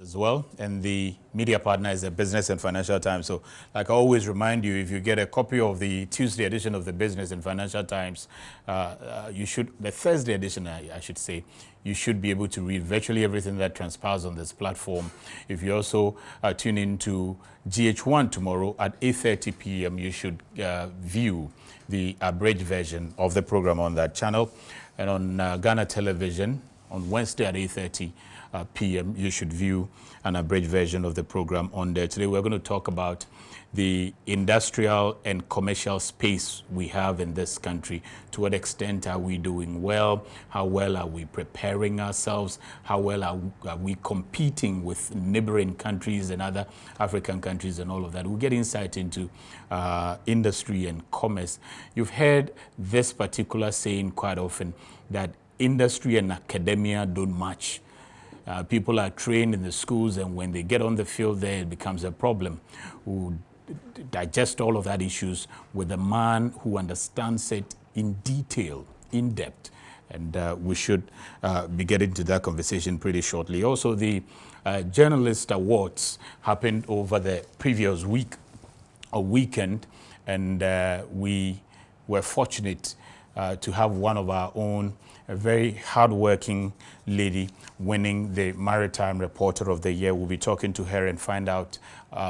as well, and the media partner is the Business and Financial Times. So like I always remind you, if you get a copy of the Tuesday edition of the Business and Financial Times, the Thursday edition, I should say, you should be able to read virtually everything that transpires on this platform. If you also tune in to GH1 tomorrow at 8:30 p.m., you should view the abridged version of the program on that channel. And on Ghana Television on Wednesday at 8:30 p.m. you should view an abridged version of the program on there. Today we're going to talk about the industrial and commercial space we have in this country. To what extent are we doing well? How well are we preparing ourselves? How well are we competing with neighboring countries and other African countries and all of that? We'll get insight into industry and commerce. You've heard this particular saying quite often, that industry and academia don't match. People are trained in the schools, and when they get on the field there, it becomes a problem. We'll digest all of that issues with a man who understands it in detail, in depth, and we should be getting to that conversation pretty shortly. Also, the Journalist Awards happened over the previous week or weekend, and we were fortunate to have one of our own, a very hardworking lady, winning the Maritime Reporter of the Year. We'll be talking to her and find out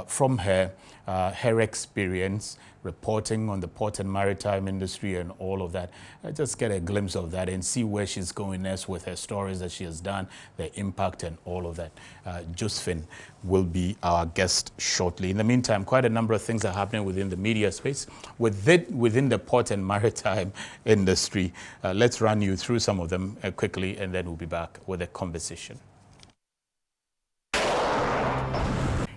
from her her experience reporting on the port and maritime industry and all of that. Just get a glimpse of that and see where she's going next with her stories that she has done, the impact and all of that. Josephine will be our guest shortly. In the meantime, quite a number of things are happening within the media space, within the port and maritime industry. Let's run you through some of them quickly, and then we'll be back with a conversation.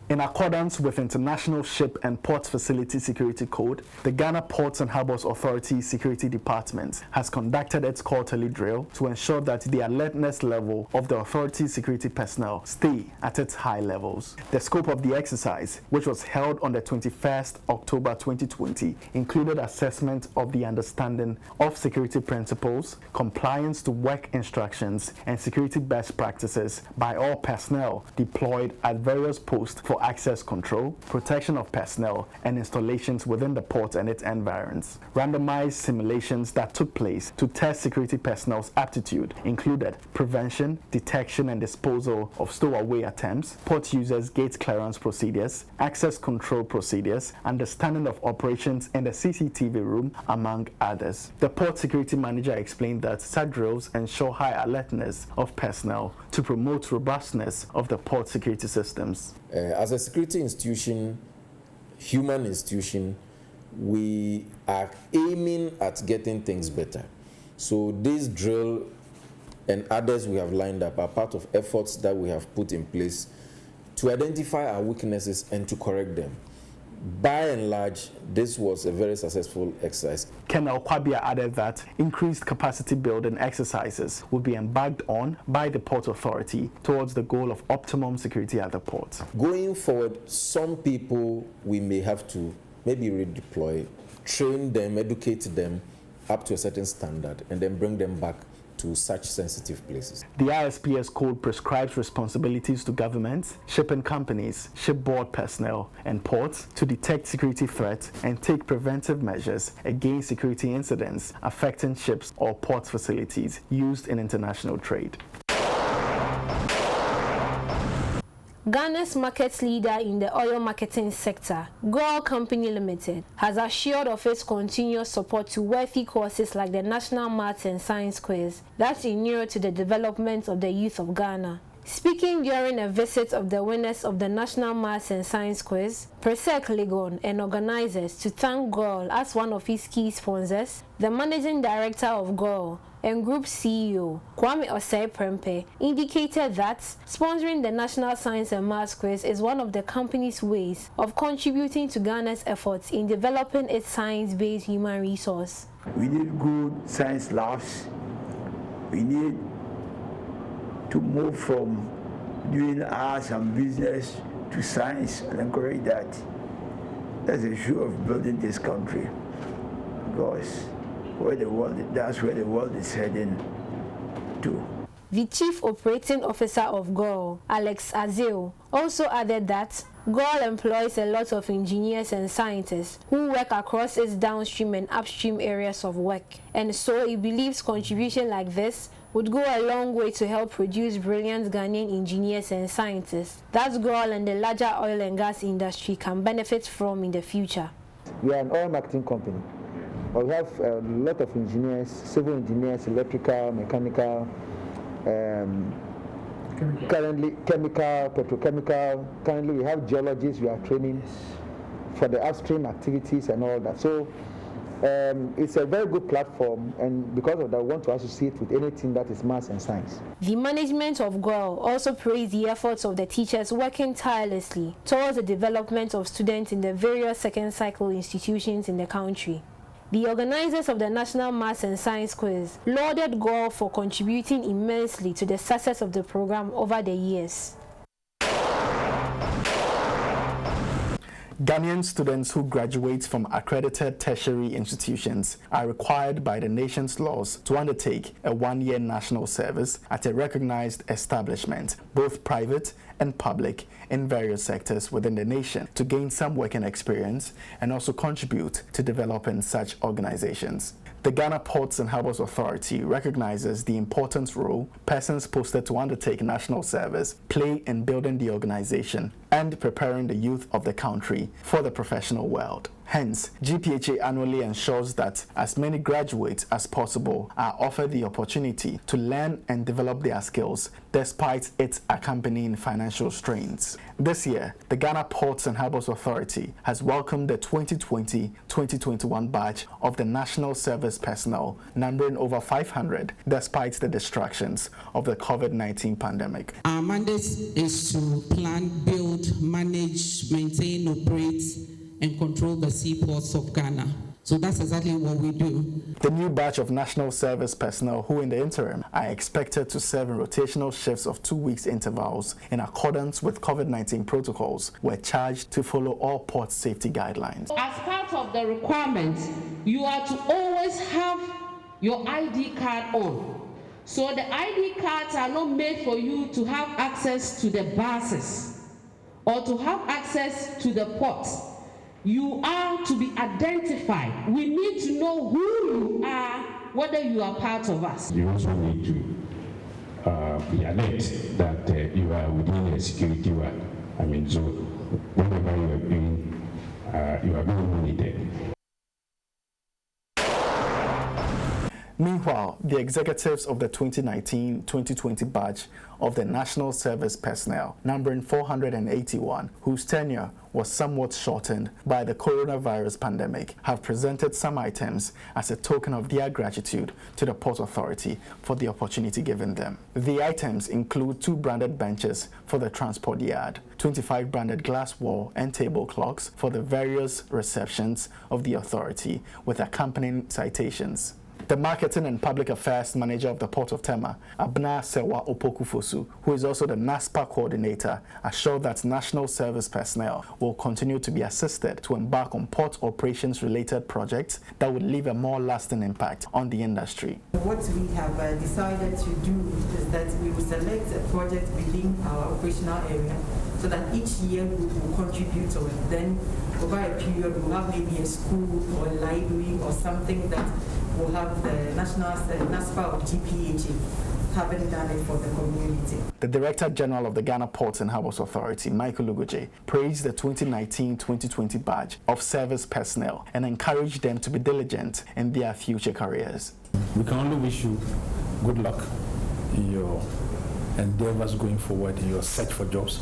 In accordance with International Ship and Port Facility Security Code, the Ghana Ports and Harbours Authority Security Department has conducted its quarterly drill to ensure that the alertness level of the authority's security personnel stay at its high levels. The scope of the exercise, which was held on the 21st October 2020, included assessment of the understanding of security principles, compliance to work instructions, and security best practices by all personnel deployed at various posts for access control, protection of personnel, and installations within the port and its environs. Randomized simulations that took place to test security personnel's aptitude included prevention, detection, and disposal of stowaway attempts, port users' gate clearance procedures, access control procedures, understanding of operations in the CCTV room, among others. The port security manager explained that such drills ensure high alertness of personnel to promote robustness of the port security systems. As a security institution, human institution, we are aiming at getting things better. So this drill and others we have lined up are part of efforts that we have put in place to identify our weaknesses and to correct them. By and large, this was a very successful exercise. Colonel Kwabia added that increased capacity building exercises will be embarked on by the Port Authority towards the goal of optimum security at the port. Going forward, some people we may have to maybe redeploy, train them, educate them up to a certain standard, and then bring them back to such sensitive places. The ISPS code prescribes responsibilities to governments, shipping companies, shipboard personnel, and ports to detect security threats and take preventive measures against security incidents affecting ships or port facilities used in international trade. Ghana's market leader in the oil marketing sector, GOIL Company Limited, has assured of its continuous support to worthy causes like the National Maths and Science Quiz that inure to the development of the youth of Ghana. Speaking during a visit of the winners of the National Maths and Science Quiz, PREZ Legon and organizers to thank GOIL as one of his key sponsors, the Managing Director of GOIL and Group CEO, Kwame Osei-Prempeh, indicated that sponsoring the National Science and Maths Quiz is one of the company's ways of contributing to Ghana's efforts in developing its science-based human resource. We need good science labs. We need to move from doing arts and business to science and encourage that. That's the issue of building this country, because that's where the world is heading to. The Chief Operating Officer of GOIL, Alex Azeo, also added that GOIL employs a lot of engineers and scientists who work across its downstream and upstream areas of work, and so it believes contribution like this would go a long way to help produce brilliant Ghanaian engineers and scientists that GOIL and the larger oil and gas industry can benefit from in the future. We are an oil marketing company, but we have a lot of engineers, civil engineers, electrical, mechanical, currently chemical, petrochemical. Currently we have geologists we are training for the upstream activities and all that. So it's a very good platform, and because of that, I want to associate with anything that is maths and science. The management of GOIL also praised the efforts of the teachers working tirelessly towards the development of students in the various second cycle institutions in the country. The organizers of the National Maths and Science Quiz lauded GOIL for contributing immensely to the success of the program over the years. Ghanaian students who graduate from accredited tertiary institutions are required by the nation's laws to undertake a one-year national service at a recognized establishment, both private and public, in various sectors within the nation, to gain some working experience and also contribute to developing such organizations. The Ghana Ports and Harbours Authority recognizes the important role persons posted to undertake national service play in building the organization and preparing the youth of the country for the professional world. Hence, GPHA annually ensures that as many graduates as possible are offered the opportunity to learn and develop their skills despite its accompanying financial strains. This year, the Ghana Ports and Harbours Authority has welcomed the 2020-2021 batch of the National Service personnel, numbering over 500 despite the distractions of the COVID-19 pandemic. Our mandate is to plan, build, manage, maintain, operate, and control the seaports of Ghana. So that's exactly what we do. The new batch of national service personnel who in the interim are expected to serve in rotational shifts of 2 weeks intervals in accordance with COVID-19 protocols were charged to follow all port safety guidelines. As part of the requirements, you are to always have your ID card on. So the ID cards are not made for you to have access to the buses or to have access to the ports. You are to be identified. We need to know who you are, whether you are part of us. You also need to be alert that you are within a security one. I mean, so whatever you are doing, you are being monitored. Meanwhile, the executives of the 2019-2020 batch of the National Service personnel, numbering 481, whose tenure was somewhat shortened by the coronavirus pandemic, have presented some items as a token of their gratitude to the Port Authority for the opportunity given them. The items include 2 branded benches for the transport yard, 25 branded glass wall and table clocks for the various receptions of the authority, with accompanying citations. The Marketing and Public Affairs Manager of the Port of Tema, Abna Sewa Opokufosu, who is also the NASPA coordinator, assured that national service personnel will continue to be assisted to embark on port operations-related projects that would leave a more lasting impact on the industry. What we have decided to do is that we will select a project within our operational area so that each year we will contribute to it. Then over a period we'll have maybe a school or a library or something that will have the national NASPA or GPHA having done it for the community. The Director General of the Ghana Ports and Harbours Authority, Michael Lugoje, praised the 2019-2020 batch of service personnel and encouraged them to be diligent in their future careers. We can only wish you good luck in your endeavors going forward in your search for jobs.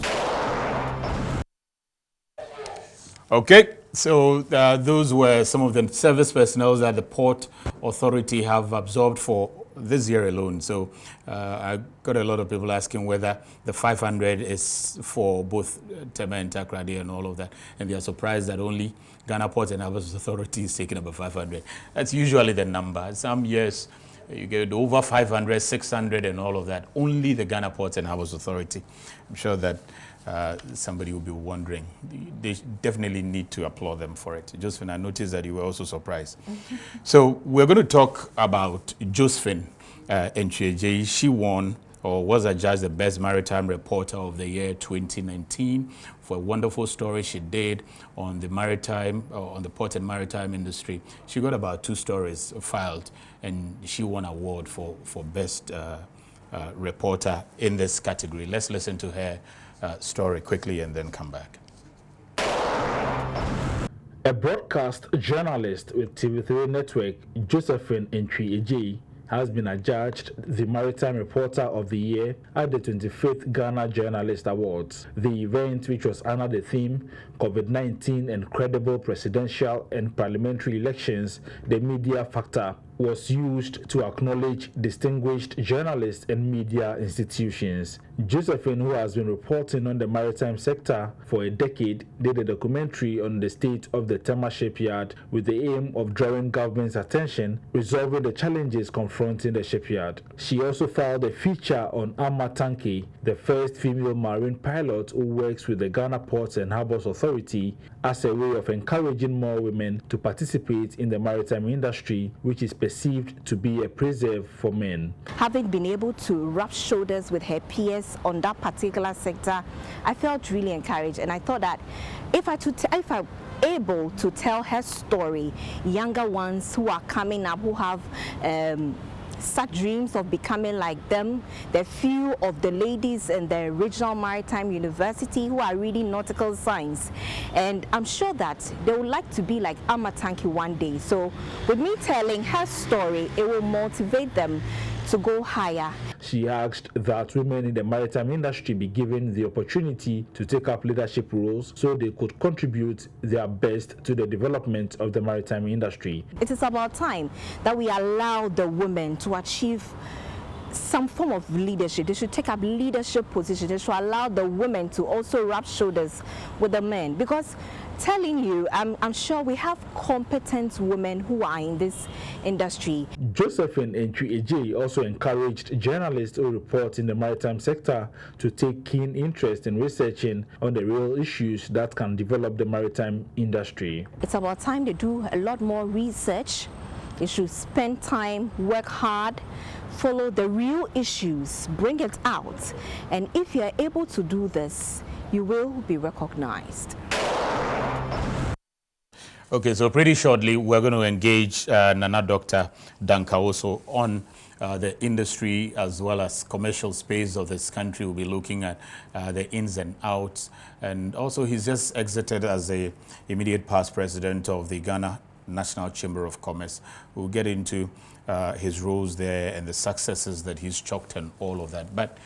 Okay, so those were some of the service personnel that the Port Authority have absorbed for this year alone. So I got a lot of people asking whether the 500 is for both Tema and Takrady and all of that. And they are surprised that only Ghana Ports and Harbours Authority is taking about 500. That's usually the number. Some years you get over 500, 600 and all of that. Only the Ghana Ports and Harbours Authority. I'm sure that somebody will be wondering. They definitely need to applaud them for it. Josephine, I noticed that you were also surprised. So we're going to talk about Josephine ADJUDGED. She won or was adjudged the Best Maritime Reporter of the Year 2019 for a wonderful story she did on the maritime, on the port and maritime industry. She got about 2 stories filed, and she won an award for Best Reporter in this category. Let's listen to her story quickly and then come back. A broadcast journalist with TV3 Network, Josephine ADJUDGED, has been adjudged the Maritime Reporter of the Year at the 25th Ghana Journalist Awards. The event, which was under the theme COVID-19 and Credible Presidential and Parliamentary Elections, the Media Factor, was used to acknowledge distinguished journalists and media institutions. Josephine, who has been reporting on the maritime sector for a decade, did a documentary on the state of the TEMA shipyard with the aim of drawing government's attention, resolving the challenges confronting the shipyard. She also filed a feature on Ama Tanki, the first female marine pilot who works with the Ghana Ports and Harbours Authority, as a way of encouraging more women to participate in the maritime industry, which is perceived to be a preserve for men. Having been able to rub shoulders with her peers on that particular sector, I felt really encouraged, and I thought that if I'm able to tell her story, younger ones who are coming up, who have such dreams of becoming like them, the few of the ladies in the regional maritime university who are reading nautical science, and I'm sure that they would like to be like Ama Tanki one day. So with me telling her story, it will motivate them to go higher. She asked that women in the maritime industry be given the opportunity to take up leadership roles so they could contribute their best to the development of the maritime industry. It is about time that we allow the women to achieve some form of leadership. They should take up leadership positions. They should allow the women to also rub shoulders with the men, because telling you, I'm sure we have competent women who are in this industry. Josephine ADJUDGED also encouraged journalists who report in the maritime sector to take keen interest in researching on the real issues that can develop the maritime industry. It's about time they do a lot more research. They should spend time, work hard, follow the real issues, bring it out. And if you're able to do this, you will be recognized. Okay, so pretty shortly, we're going to engage Nana Dr. Dankawoso on the industry as well as commercial space of this country. We'll be looking at the ins and outs. And also, he's just exited as the immediate past president of the Ghana National Chamber of Commerce. We'll get into his roles there and the successes that he's chalked and all of that. But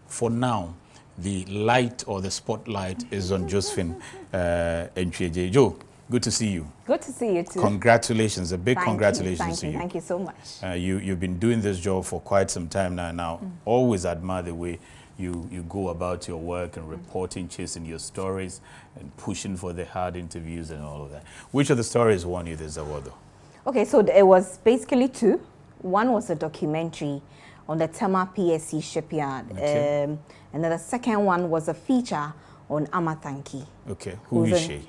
for now, the light or the spotlight is on Josephine ADJUDGED. Joe, good to see you. Good to see you too. Congratulations, a big congratulations to you. Thank you so much. You've been doing this job for quite some time now. Always admire the way you go about your work and reporting, chasing your stories and pushing for the hard interviews and all of that. Which of the stories won you this award though? Okay, so it was basically 2. One was a documentary on the TEMA PSC shipyard. Okay. And then the second one was a feature on Ama Tanki. Okay, who is she?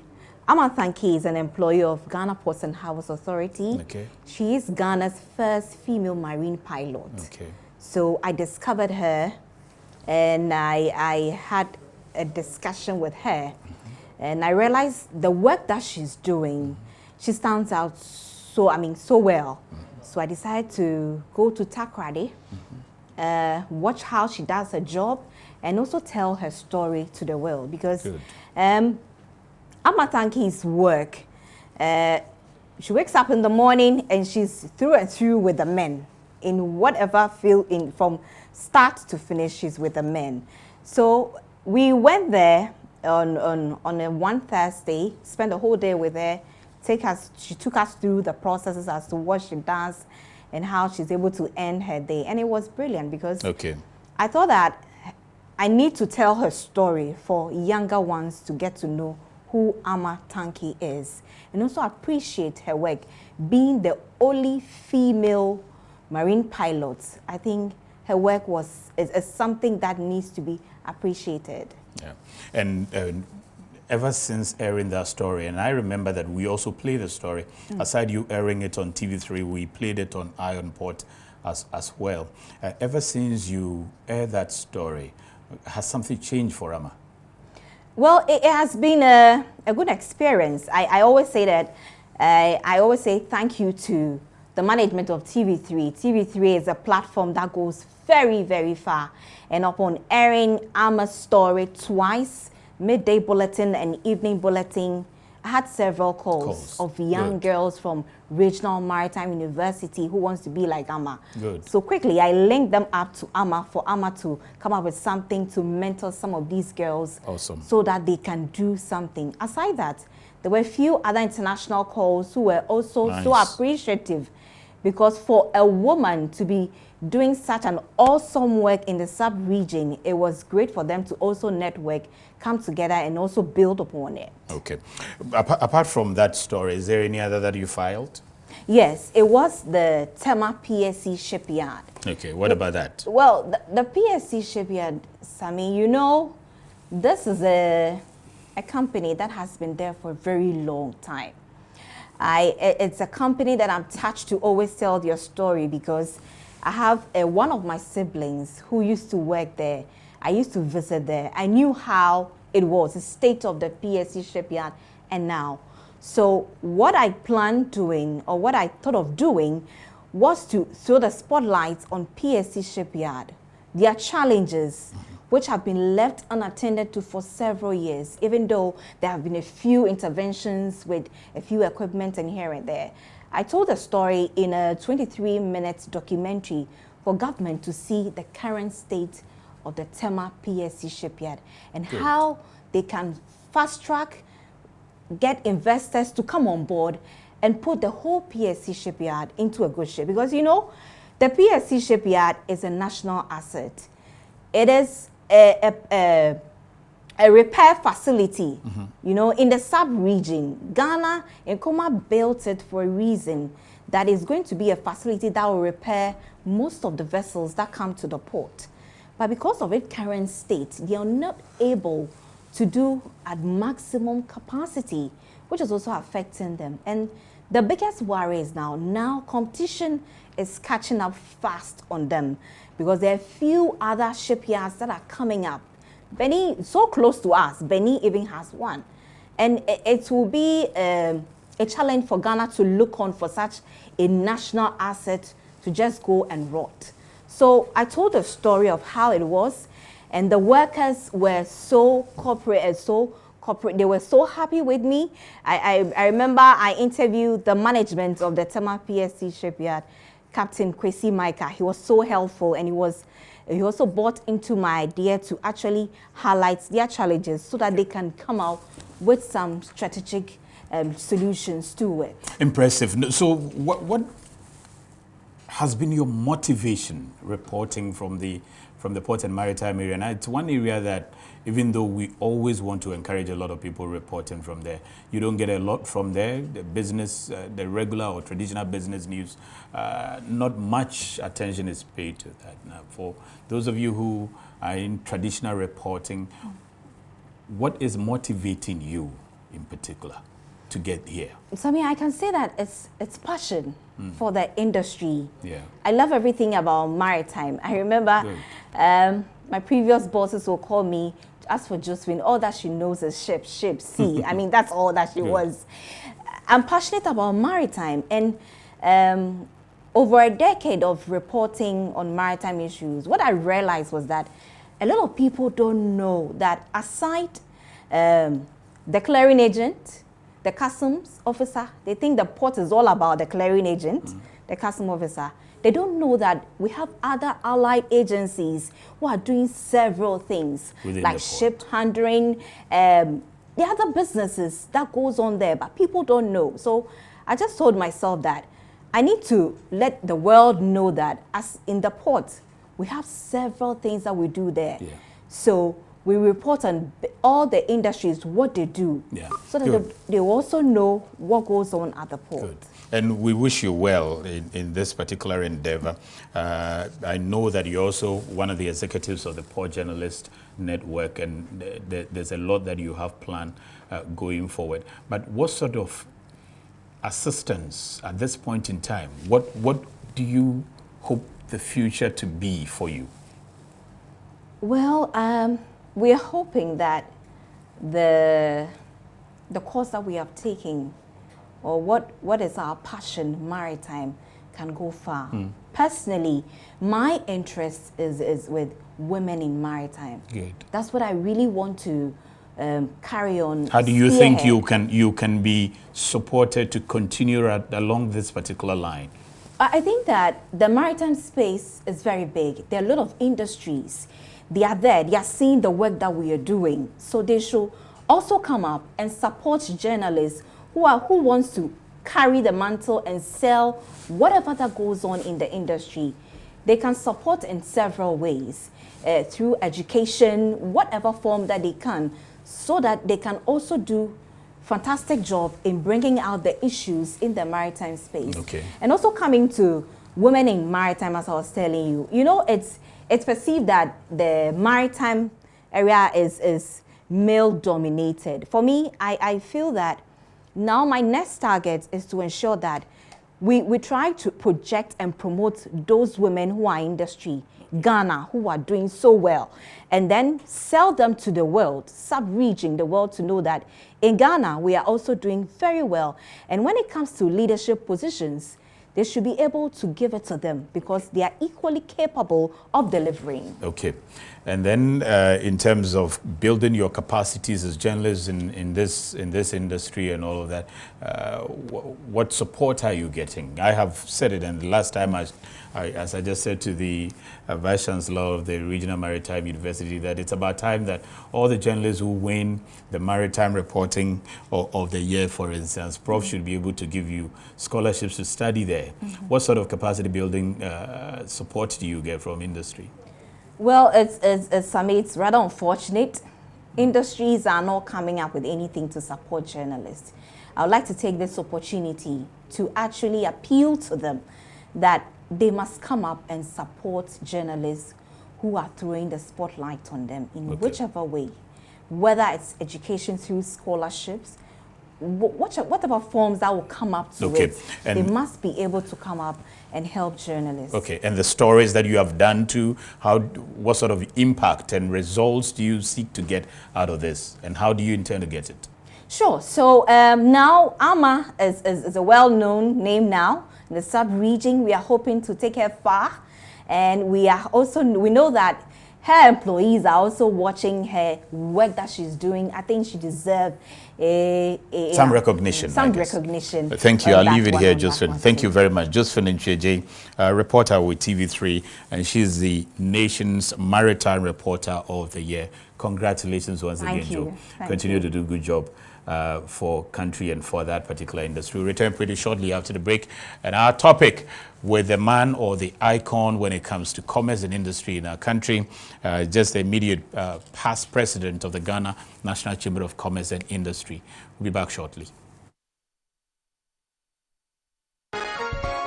Ama Tanki is an employee of Ghana Ports and Harbours Authority. Okay. She is Ghana's first female marine pilot. Okay. So I discovered her, and I had a discussion with her, and I realized the work that she's doing, she stands out so well. So I decided to go to Takrady, watch how she does her job, and also tell her story to the world, because Ama Tanki's work, she wakes up in the morning and she's through and through with the men. In whatever field, from start to finish, she's with the men. So we went there on one Thursday, spent the whole day with her. She took us through the processes as to what she does and how she's able to end her day. And it was brilliant, because I thought that I need to tell her story for younger ones to get to know who Ama Tanki is, and also appreciate her work. Being the only female marine pilot, I think her work is something that needs to be appreciated. Yeah, and ever since airing that story, and I remember that we also played the story, aside you airing it on TV3, we played it on Iron Port as well. Ever since you aired that story, has something changed for Ama? Well, it has been a good experience. I always say that, I always say thank you to the management of TV3. TV3 is a platform that goes very, very far. And upon airing Ama's story twice, midday bulletin and evening bulletin, I had several calls of young girls from Regional Maritime University who wants to be like Ama. Good. So quickly, I linked them up to Ama for Ama to come up with something to mentor some of these girls. Awesome. So that they can do something. Aside that, there were a few other international calls who were also so appreciative, because for a woman to be doing such an awesome work in the sub-region, it was great for them to also network, come together, and also build upon it. Okay. Apart from that story, is there any other that you filed? Yes, it was the TEMA-PSC shipyard. Okay, what about that? Well, the PSC shipyard, Sammy, you know, this is a company that has been there for a very long time. It's a company that I'm touched to always tell their story, because I have one of my siblings who used to work there. I used to visit there. I knew how it was, the state of the PSC shipyard and now. So what I planned doing, or what I thought of doing, was to throw the spotlight on PSC shipyard, their challenges, which have been left unattended to for several years, even though there have been a few interventions with a few equipment and here and there. I told a story in a 23-minute documentary for government to see the current state of the TEMA-PSC shipyard and how they can fast-track, get investors to come on board and put the whole PSC shipyard into a good shape. Because, you know, the PSC shipyard is a national asset. It is a repair facility, you know, in the sub-region. Ghana, Nkrumah built it for a reason, that is going to be a facility that will repair most of the vessels that come to the port. But because of its current state, they are not able to do at maximum capacity, which is also affecting them. And the biggest worry is now competition is catching up fast on them, because there are few other shipyards that are coming up. Benin, so close to us, Benin even has one. And it will be a challenge for Ghana to look on for such a national asset to just go and rot. So I told a story of how it was, and the workers were so corporate and so corporate. They were so happy with me. I remember I interviewed the management of the TEMA-PSC shipyard, Captain Kwesi Micah. He was so helpful, and he also bought into my idea to actually highlight their challenges so that they can come out with some strategic solutions to it. Impressive. So what has been your motivation reporting from the port and maritime area? Now, it's one area that, even though we always want to encourage a lot of people reporting from there, you don't get a lot from there. The business, the regular or traditional business news, not much attention is paid to that. Now, for those of you who are in traditional reporting, what is motivating you in particular to get here? So, I mean, I can say that it's passion for the industry. Yeah. I love everything about maritime. I remember my previous bosses will call me, as for Josephine, all that she knows is ship, sea. I mean, that's all that she was. I'm passionate about maritime, and over a decade of reporting on maritime issues, what I realized was that a lot of people don't know that aside the clearing agent, the customs officer, they think the port is all about the clearing agent, the customs officer. They don't know that we have other allied agencies who are doing several things, like ship handling, the other businesses that goes on there, but people don't know. So I just told myself that I need to let the world know that as in the port, we have several things that we do there. Yeah. So we report on all the industries, what they do, so that they also know what goes on at the port. Good. And we wish you well in this particular endeavor. I know that you're also one of the executives of the Port Journalist Network, and there's a lot that you have planned going forward. But what sort of assistance at this point in time, what do you hope the future to be for you? Well, we are hoping that the course that we have taken, or what is our passion, maritime, can go far. Personally, my interest is with women in maritime. Good. That's what I really want to carry on. How do you think you can be supported to continue along this particular line? I think that the maritime space is very big. There are a lot of industries. They are there. They are seeing the work that we are doing. So they should also come up and support journalists who wants to carry the mantle and sell whatever that goes on in the industry. They can support in several ways, through education, whatever form that they can, so that they can also do fantastic job in bringing out the issues in the maritime space. Okay. And also coming to women in maritime, as I was telling you, you know, it's perceived that the maritime area is male dominated. For me, I feel that now my next target is to ensure that we try to project and promote those women who are in industry, Ghana, who are doing so well, and then sell them to the world, sub-region, the world to know that in Ghana, we are also doing very well. And when it comes to leadership positions, they should be able to give it to them because they are equally capable of delivering. Okay. And then in terms of building your capacities as journalists in this industry and all of that, what support are you getting? I have said it, and the last time as I just said to the Vice Chancellor of the Regional Maritime University, that it's about time that all the journalists who win the maritime reporting of the year, for instance, Prof should be able to give you scholarships to study there. What sort of capacity building support do you get from industry? Well, it's rather unfortunate. Industries are not coming up with anything to support journalists. I would like to take this opportunity to actually appeal to them that they must come up and support journalists who are throwing the spotlight on them in whichever way, whether it's education through scholarships, whatever forms that will come up to it, and they must be able to come up and help journalists. Okay, and the stories that you have done too, what sort of impact and results do you seek to get out of this, and how do you intend to get it? Sure. So now AMA is a well-known name now in the sub-region. We are hoping to take her far, and we know that her employees are also watching her work that she's doing. I think she deserves some recognition. Some recognition. Thank you. I'll leave it here, Josephine. Thank you very much. Josephine Nchieje, reporter with TV3, and she's the nation's maritime reporter of the year. Congratulations once again, Joe. Continue to do a good job for country and for that particular industry. We'll return pretty shortly after the break. And our topic with the man or the icon when it comes to commerce and industry in our country, just the immediate past president of the Ghana National Chamber of Commerce and Industry. We'll be back shortly.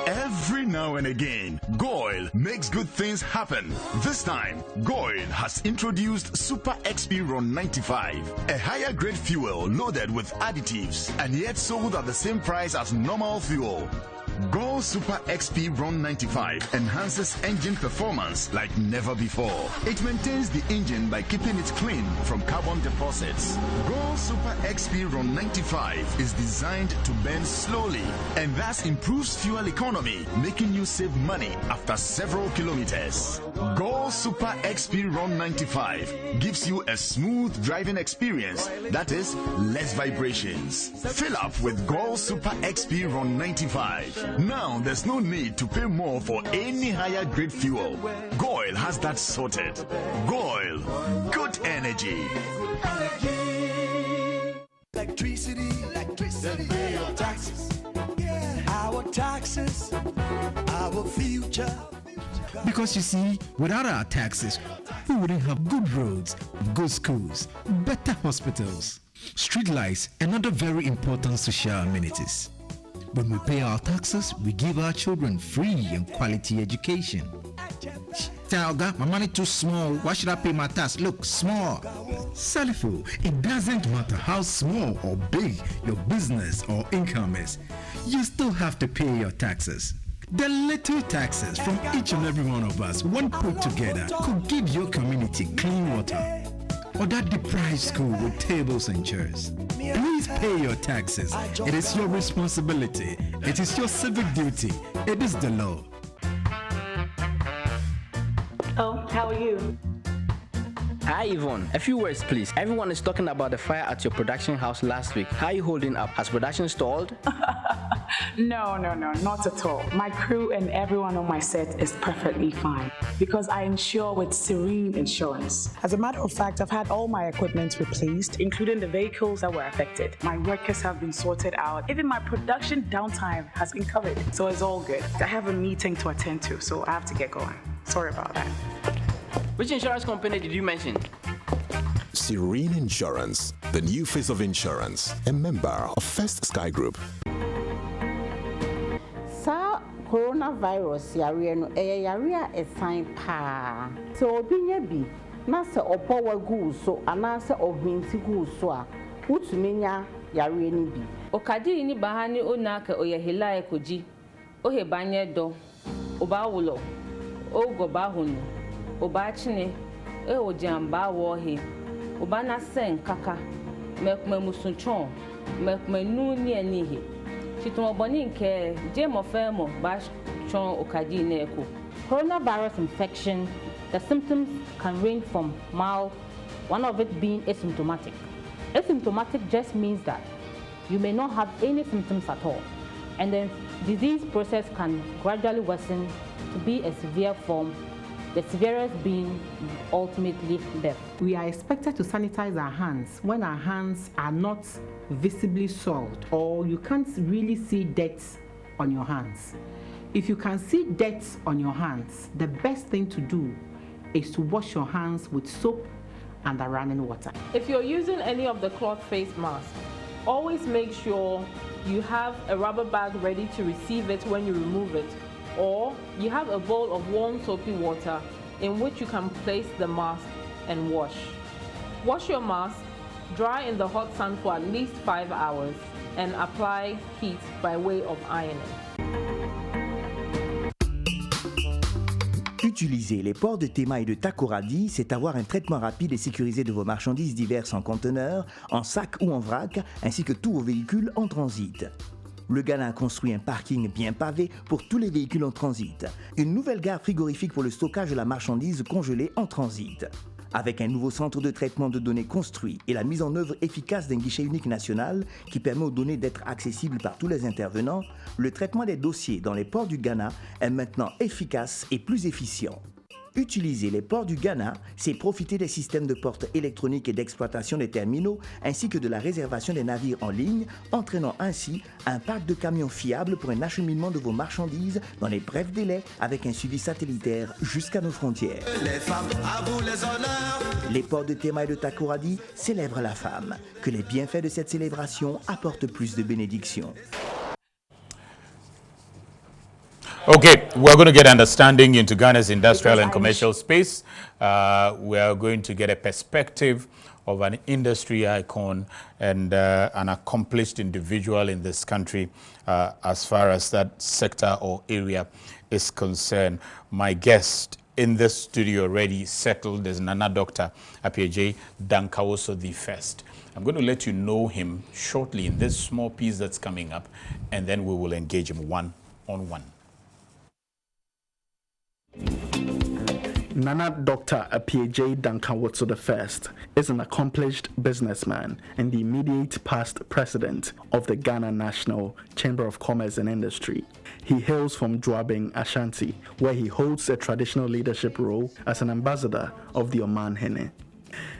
Every now and again, GOIL makes good things happen. This time, GOIL has introduced Super XP Ron 95, a higher grade fuel loaded with additives and yet sold at the same price as normal fuel. GOIL Super XP Ron 95 enhances engine performance like never before. It maintains the engine by keeping it clean from carbon deposits. GOIL Super XP Ron 95 is designed to burn slowly and thus improves fuel economy, making you save money after several kilometers. GOIL Super XP Ron 95 gives you a smooth driving experience, that is, less vibrations. Fill up with GOIL Super XP Ron 95. Now there's no need to pay more for any higher grade fuel. GOIL has that sorted. GOIL, good energy. Electricity, pay your taxes. Yeah. Our taxes, our future. Because you see, without our taxes, we wouldn't have good roads, good schools, better hospitals, street lights, and other very important social amenities. When we pay our taxes, we give our children free and quality education. Talga, my money too small. Why should I pay my tax? Look, small. Salifo, it doesn't matter how small or big your business or income is. You still have to pay your taxes. The little taxes from each and every one of us, when put together, could give your community clean water or that deprived school with tables and chairs. Please pay your taxes. It is your responsibility. It is your civic duty. It is the law. Oh, how are you? Hi Yvonne, a few words please. Everyone is talking about the fire at your production house last week. How are you holding up? Has production stalled? No, not at all. My crew and everyone on my set is perfectly fine because I insure with Serene Insurance. As a matter of fact, I've had all my equipment replaced, including the vehicles that were affected. My workers have been sorted out. Even my production downtime has been covered, so it's all good. I have a meeting to attend to, so I have to get going. Sorry about that. Which insurance company did you mention? Serene Insurance, the new face of insurance, a member of First Sky Group. Sa coronavirus yare no yare a sign pa. So obinya bi na se opo wagu so ana se obinti gu so a utumenya yare ni bi. Okadi ni bahani onaka oyehila ekoji. Ohe banye do. Oba wulo. Ogoba hunu. Oba chine o jamba wohe oba na sen kaka mekuma musunchon mekuma nu ni anihe chiton oboni nke je mo femo ba chon okadi na eko. Coronavirus infection, the symptoms can range from mild, one of it being asymptomatic. Asymptomatic just means that you may not have any symptoms at all, and the disease process can gradually worsen to be a severe form, the severest being ultimately death. We are expected to sanitize our hands when our hands are not visibly soiled or you can't really see dirt on your hands. If you can see dirt on your hands, the best thing to do is to wash your hands with soap and the running water. If you're using any of the cloth face masks, always make sure you have a rubber bag ready to receive it when you remove it, or you have a bowl of warm soapy water in which you can place the mask and wash. Wash your mask, dry in the hot sun for at least 5 hours, and apply heat by way of ironing. Utiliser les ports de TEMA et de Takoradi, c'est avoir un traitement rapide et sécurisé de vos marchandises diverses en conteneurs, en sac ou en vrac, ainsi que tous vos véhicules en transit. Le Ghana a construit un parking bien pavé pour tous les véhicules en transit. Une nouvelle gare frigorifique pour le stockage de la marchandise congelée en transit. Avec un nouveau centre de traitement de données construit et la mise en œuvre efficace d'un guichet unique national qui permet aux données d'être accessibles par tous les intervenants, le traitement des dossiers dans les ports du Ghana est maintenant efficace et plus efficient. Utiliser les ports du Ghana, c'est profiter des systèmes de portes électroniques et d'exploitation des terminaux, ainsi que de la réservation des navires en ligne, entraînant ainsi un parc de camions fiable pour un acheminement de vos marchandises dans les brefs délais avec un suivi satellitaire jusqu'à nos frontières. Les femmes, à vous les honneurs. Les ports de TEMA et de Takoradi célèbrent la femme. Que les bienfaits de cette célébration apportent plus de bénédictions. Okay, we're going to get understanding into Ghana's industrial and commercial space. We are going to get a perspective of an industry icon and an accomplished individual in this country as far as that sector or area is concerned. My guest in this studio already settled is Nana Dr. APPIAGYEI DANKAWOSO the First. I'm going to let you know him shortly in this small piece that's coming up, and then we will engage him one-on-one. Nana Dr. APPIAGYEI DANKAWOSO I is an accomplished businessman and the immediate past president of the Ghana National Chamber of Commerce and Industry. He hails from Joabing, Ashanti, where he holds a traditional leadership role as an ambassador of the Oman Hene.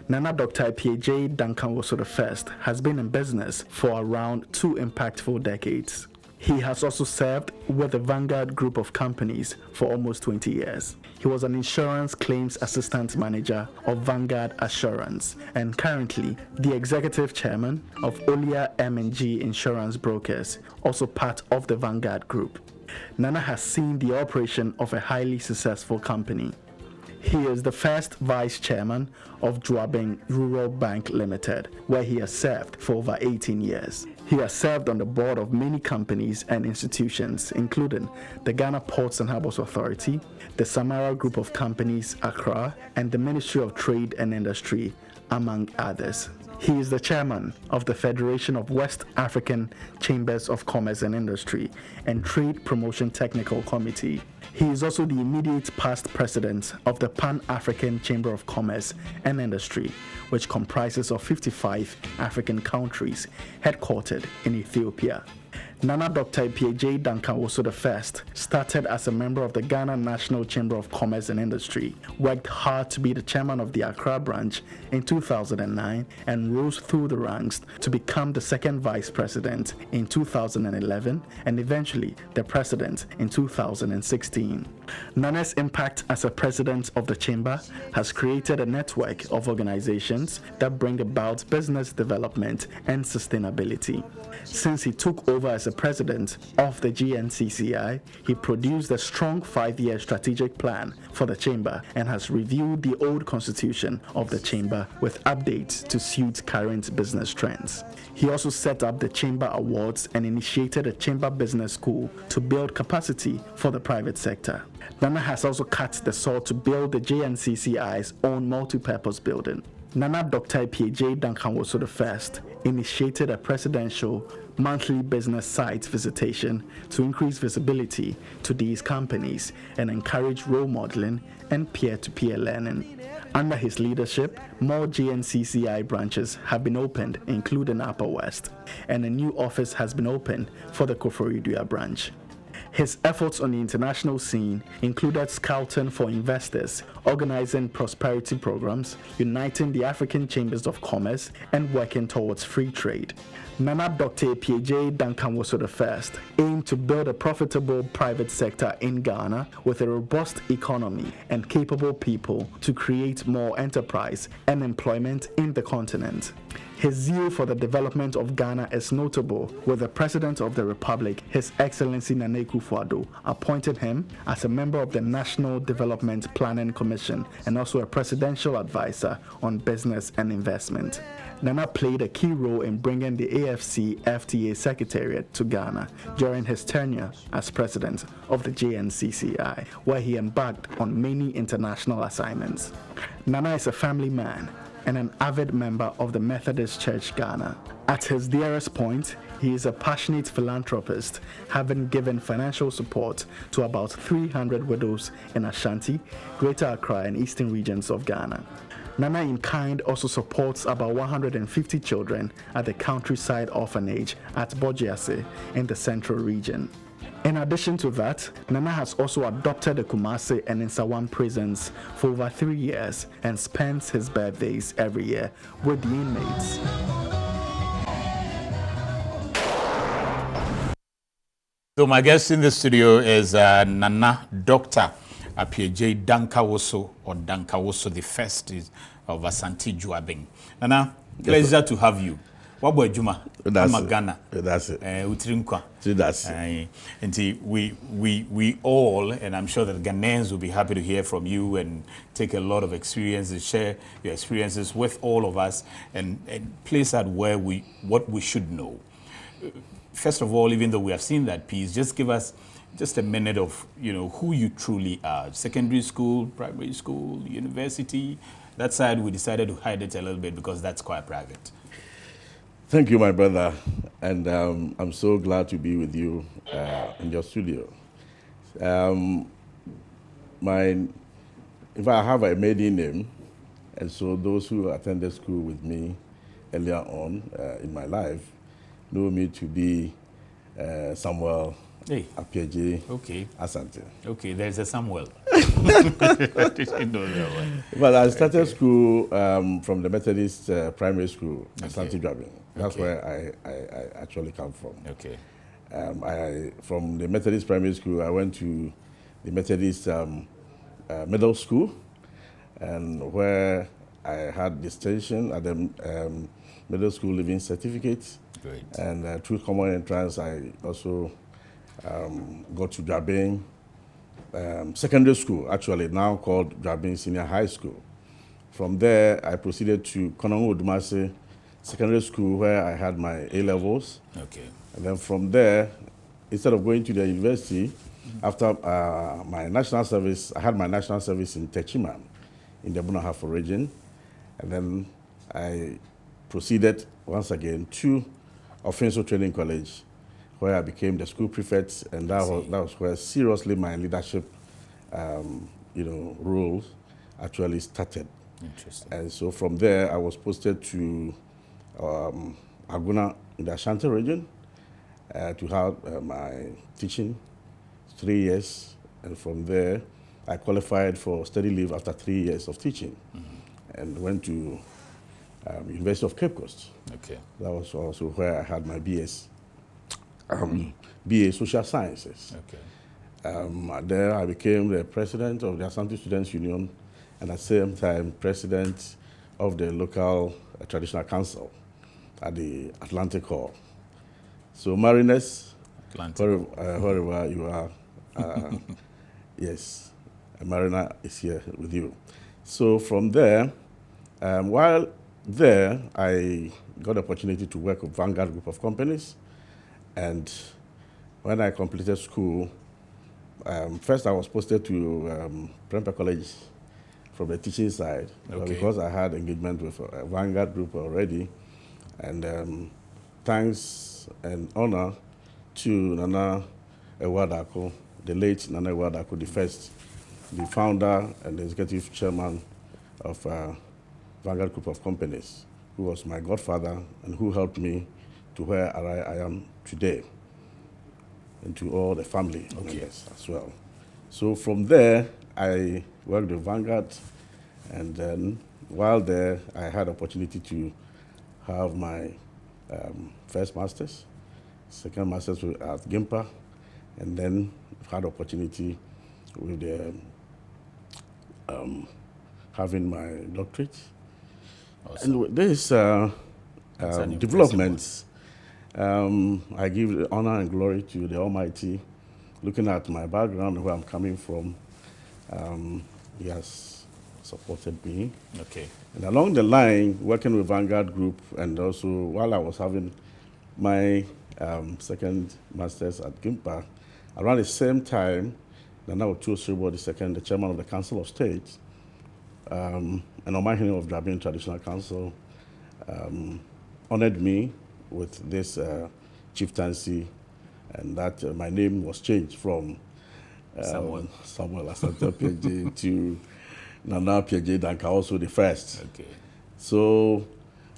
Nana Dr. APPIAGYEI DANKAWOSO I has been in business for around 2 impactful decades. He has also served with the Vanguard Group of companies for almost 20 years. He was an insurance claims assistant manager of Vanguard Assurance and currently the executive chairman of Olia M&G Insurance Brokers, also part of the Vanguard Group. Nana has seen the operation of a highly successful company. He is the first vice chairman of Joabing Rural Bank Limited, where he has served for over 18 years. He has served on the board of many companies and institutions, including the Ghana Ports and Harbours Authority, the Samara Group of Companies, Accra, and the Ministry of Trade and Industry, among others. He is the chairman of the Federation of West African Chambers of Commerce and Industry and Trade Promotion Technical Committee. He is also the immediate past president of the Pan-African Chamber of Commerce and Industry, which comprises of 55 African countries headquartered in Ethiopia. Nana Dr. APPIAGYEI Dankawoso I started as a member of the Ghana National Chamber of Commerce and Industry, worked hard to be the chairman of the Accra branch in 2009, and rose through the ranks to become the second vice president in 2011, and eventually the president in 2016. Nana's impact as a president of the chamber has created a network of organizations that bring about business development and sustainability. Since he took over as the president of the GNCCI, he produced a strong 5-year strategic plan for the chamber and has reviewed the old constitution of the chamber with updates to suit current business trends. He also set up the Chamber Awards and initiated a Chamber Business School to build capacity for the private sector. Nana has also cut the saw to build the JNCCI's own multi-purpose building. Nana Dr. APPIAGYEI Dankawoso I initiated a presidential monthly business site visitation to increase visibility to these companies and encourage role modeling and peer-to-peer learning. Under his leadership, more GNCCI branches have been opened, including Upper West, and a new office has been opened for the Koforidua branch. His efforts on the international scene included scouting for investors, organizing prosperity programs, uniting the African Chambers of Commerce, and working towards free trade. Nana Dr. APPIAGYEI Dankawoso I aimed to build a profitable private sector in Ghana with a robust economy and capable people to create more enterprise and employment in the continent. His zeal for the development of Ghana is notable, with the President of the Republic, His Excellency Nana Akufo-Addo, appointed him as a member of the National Development Planning Commission and also a presidential advisor on business and investment. Nana played a key role in bringing the AFC-FTA Secretariat to Ghana during his tenure as president of the JNCCI, where he embarked on many international assignments. Nana is a family man and an avid member of the Methodist Church Ghana. At his dearest point, he is a passionate philanthropist, having given financial support to about 300 widows in Ashanti, Greater Accra, and eastern regions of Ghana. Nana in kind also supports about 150 children at the Countryside Orphanage at Bojiase in the central region. In addition to that, Nana has also adopted the Kumasi and Nsawam prisons for over 3 years and spends his birthdays every year with the inmates. So my guest in the studio is Nana Dr. APPIAGYEI Dankawoso, or Dankawoso the First of Asante Juabeng. Nana, pleasure to have you. What about Juma? That's Ghana. That's it. Utrinkwa. That's it. And we all, and I'm sure that Ghanaians will be happy to hear from you and take a lot of experiences, share your experiences with all of us, and place out what we should know. First of all, even though we have seen that piece, just give us just a minute of who you truly are. Secondary school, primary school, university. That side we decided to hide it a little bit because that's quite private. Thank you, my brother, and I'm so glad to be with you in your studio. If I have a maiden name, and so those who attended school with me earlier on in my life know me to be Samuel APPIAGYEI Asante. Okay, there's a Samuel. I didn't know that one. Well, I started school from the Methodist primary school, Asante Juabeng. That's where I actually come from. Okay. From the Methodist primary school, I went to the Methodist middle school, and where I had distinction at the middle school living certificate. Great. And through common entrance, I also got to Juabeng secondary school, actually now called Juabeng Senior High School. From there, I proceeded to Konongo Dumase secondary school where I had my A-levels. Okay. And then from there, instead of going to the university, after my national service, I had my national service in Techima, in the Bunahafo region. And then I proceeded once again to Offensive Training College, where I became the school prefect, and that was where seriously my leadership, roles actually started. Interesting. And so from there, I was posted to Aguna in the Ashanti region to have my teaching 3 years, and from there, I qualified for study leave after 3 years of teaching, and went to University of Cape Coast. Okay. That was also where I had my BS. BA Social Sciences. Okay. There I became the president of the Ashanti Students Union, and at the same time president of the local traditional council at the Atlantic Hall. So Mariners, wherever you are, yes, a Mariner is here with you. So from there, while there, I got the opportunity to work with Vanguard Group of Companies. And when I completed school, first I was posted to Prempeh College from the teaching side, because I had engagement with Vanguard Group already. And thanks and honor to Nana Ewadako, the late Nana Ewadako, the founder and the executive chairman of Vanguard Group of Companies, who was my godfather and who helped me to where I am today, and to all the family members as well. So from there, I worked with Vanguard, and then while there, I had opportunity to have my first master's, second master's at GIMPA, and then had opportunity with the having my doctorate. Awesome. And with this developments, I give the honor and glory to the Almighty. Looking at my background and where I'm coming from, He has supported me. Okay. And along the line, working with Vanguard Group, and also while I was having my second master's at GIMPA, around the same time, Nana Otuo Sribo II, the chairman of the Council of State, and Omahene of Drabian Traditional Council, honored me with this chieftaincy, and that my name was changed from Samuel Asante APPIAGYEI to Nana APPIAGYEI Dankawoso the first. Okay. So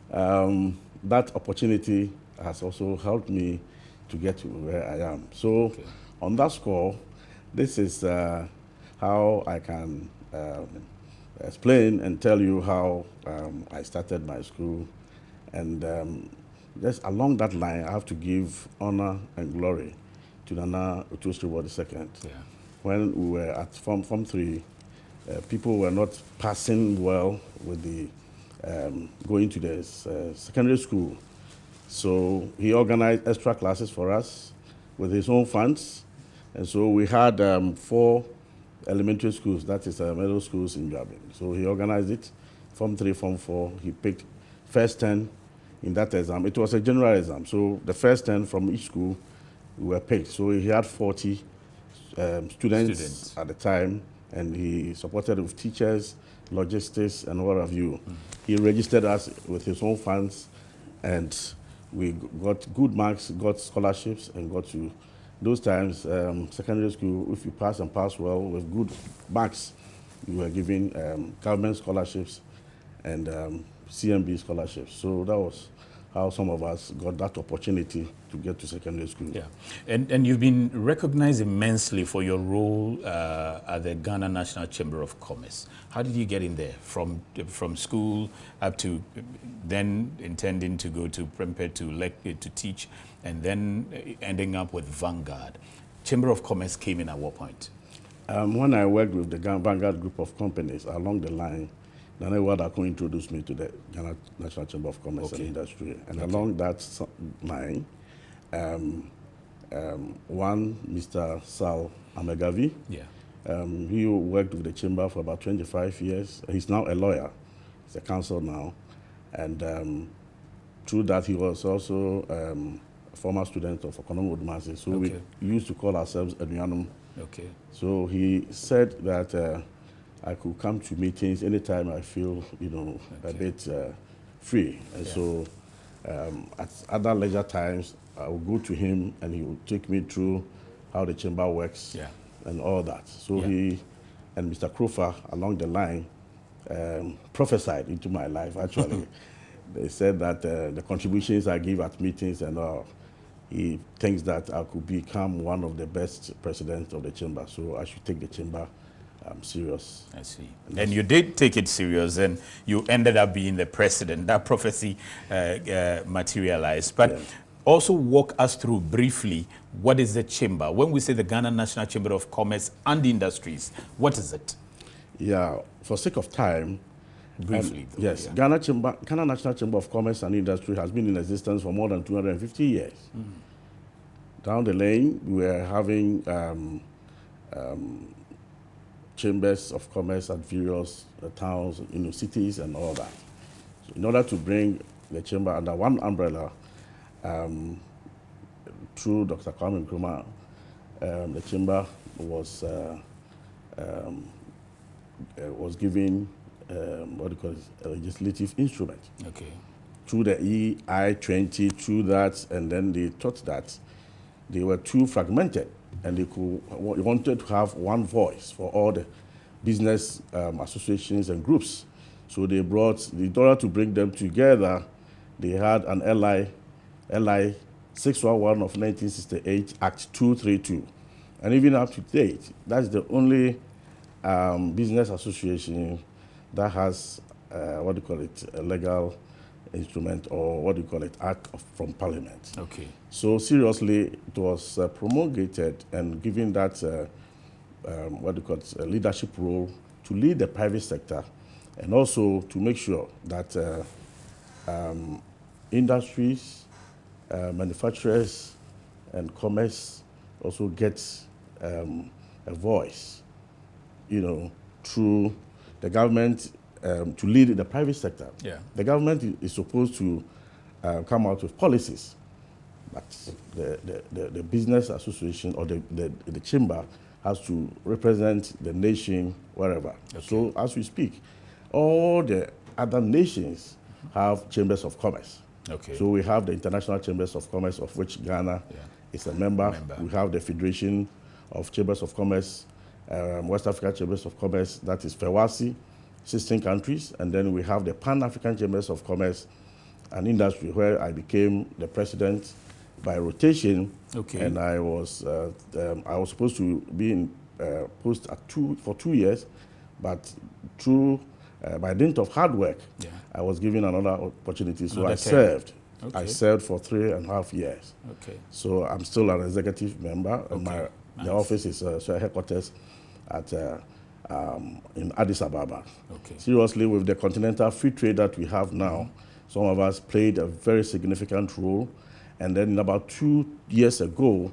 that opportunity has also helped me to get to where I am. So on that score, this is how I can explain and tell you how I started my school. And just along that line, I have to give honor and glory to Nana Otuo Sribo II. Yeah. When we were at Form 3, people were not passing well with the going to the secondary school. So he organized extra classes for us with his own funds. And so we had 4 elementary schools, that is middle schools in Jabin. So he organized it, Form 3, Form 4. He picked first 10 in that exam. It was a general exam. So the first 10 from each school were picked. So he had 40 students at the time, and he supported with teachers, logistics, and what have you. He registered us with his own funds, and we got good marks, got scholarships, and got to those times, secondary school, if you pass and pass well with good marks, you were given government scholarships and CMB scholarships. So that was how some of us got that opportunity to get to secondary school. Yeah, and you've been recognized immensely for your role at the Ghana National Chamber of Commerce. How did you get in there? From school up to then intending to go to Prempeh to teach, and then ending up with Vanguard. Chamber of Commerce came in at what point? When I worked with the Vanguard Group of Companies, along the line, Nana Ewadako introduced me to the Ghana National Chamber of Commerce and Industry. And along that line, one Mr. Sal Amegavi, he worked with the chamber for about 25 years. He's now a lawyer. He's a counsel now. And through that, he was also a former student of Economic Odumase. So we used to call ourselves Anuanum. Okay. So he said that I could come to meetings anytime I feel, a bit free. And so at other leisure times, I would go to him and he would take me through how the chamber works and all that. So he and Mr. Krofer along the line prophesied into my life, actually. They said that the contributions I give at meetings and all, he thinks that I could become one of the best presidents of the chamber. So I should take the chamber serious. I see. And you did take it serious, and you ended up being the president. That prophecy materialized. But also walk us through briefly, what is the chamber? When we say the Ghana National Chamber of Commerce and Industries, what is it? Yeah, for sake of time, briefly. Yes, Ghana National Chamber of Commerce and Industry has been in existence for more than 250 years. Down the lane, we were having chambers of commerce at various towns, cities and all that. So in order to bring the chamber under one umbrella, through Dr. Kwame Nkrumah, the chamber was given a legislative instrument. Okay. Through the EI-20, through that, and then they thought that they were too fragmented, and they wanted to have one voice for all the business associations and groups. So they brought, in order to bring them together, they had an LI 611 of 1968, Act 232. And even up to date, that's the only business association that has, a legal instrument, or act from Parliament. Okay. So seriously, it was promulgated and given that, a leadership role to lead the private sector, and also to make sure that industries, manufacturers, and commerce also gets a voice, through the government to lead the private sector. Yeah. The government is supposed to come out with policies, but the business association or the chamber has to represent the nation wherever. Okay. So as we speak, all the other nations have chambers of commerce. Okay. So we have the International Chambers of Commerce, of which Ghana is a member. We have the Federation of Chambers of Commerce, West African Chambers of Commerce, that is FEWASI, 16 countries. And then we have the Pan-African Chambers of Commerce and Industry, where I became the president by rotation. Okay. And I was supposed to be in post for 2 years, but through by dint of hard work, I was given another opportunity. So I served. Okay. I served for 3.5 years. Okay. So I'm still an executive member. Okay. The office is headquarters at in Addis Ababa. Okay. Seriously, with the continental free trade that we have now, some of us played a very significant role. And then about 2 years ago,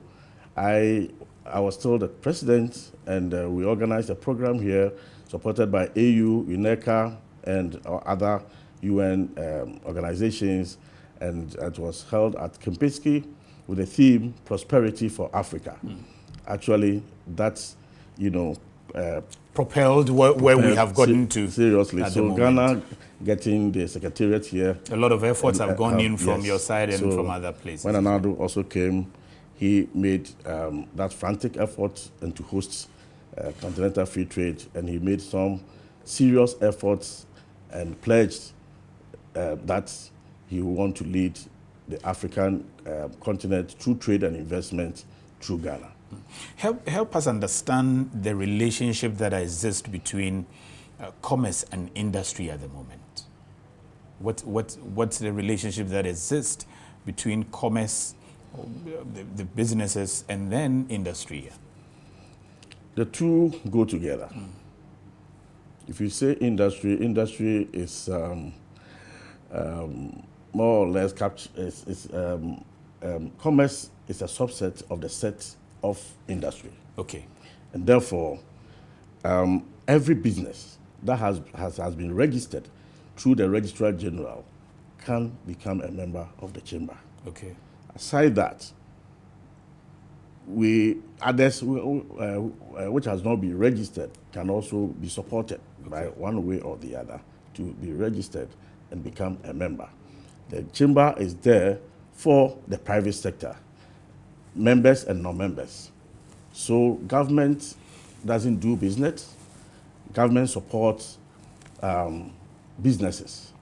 I was still the president, and we organized a program here supported by AU, UNECA, and other UN organizations, and it was held at Kempinski with the theme Prosperity for Africa. Actually, that's, propelled where we have gotten to. Seriously, so Ghana getting the secretariat here. A lot of efforts have gone in from your side and from other places. When Anadu also came, he made that frantic effort and to host continental free trade, and he made some serious efforts and pledged that he will want to lead the African continent through trade and investment through Ghana. Help us understand the relationship that exists between commerce and industry at the moment. What's the relationship that exists between commerce, the businesses, and then industry? The two go together. If you say industry, industry is more or less commerce is a subset of the set of industry. Okay. And therefore, every business that has been registered through the Registrar General can become a member of the chamber. Okay. Aside that, others which has not been registered can also be supported by one way or the other to be registered and become a member. The chamber is there for the private sector, members and non-members. So government doesn't do business. Government supports businesses.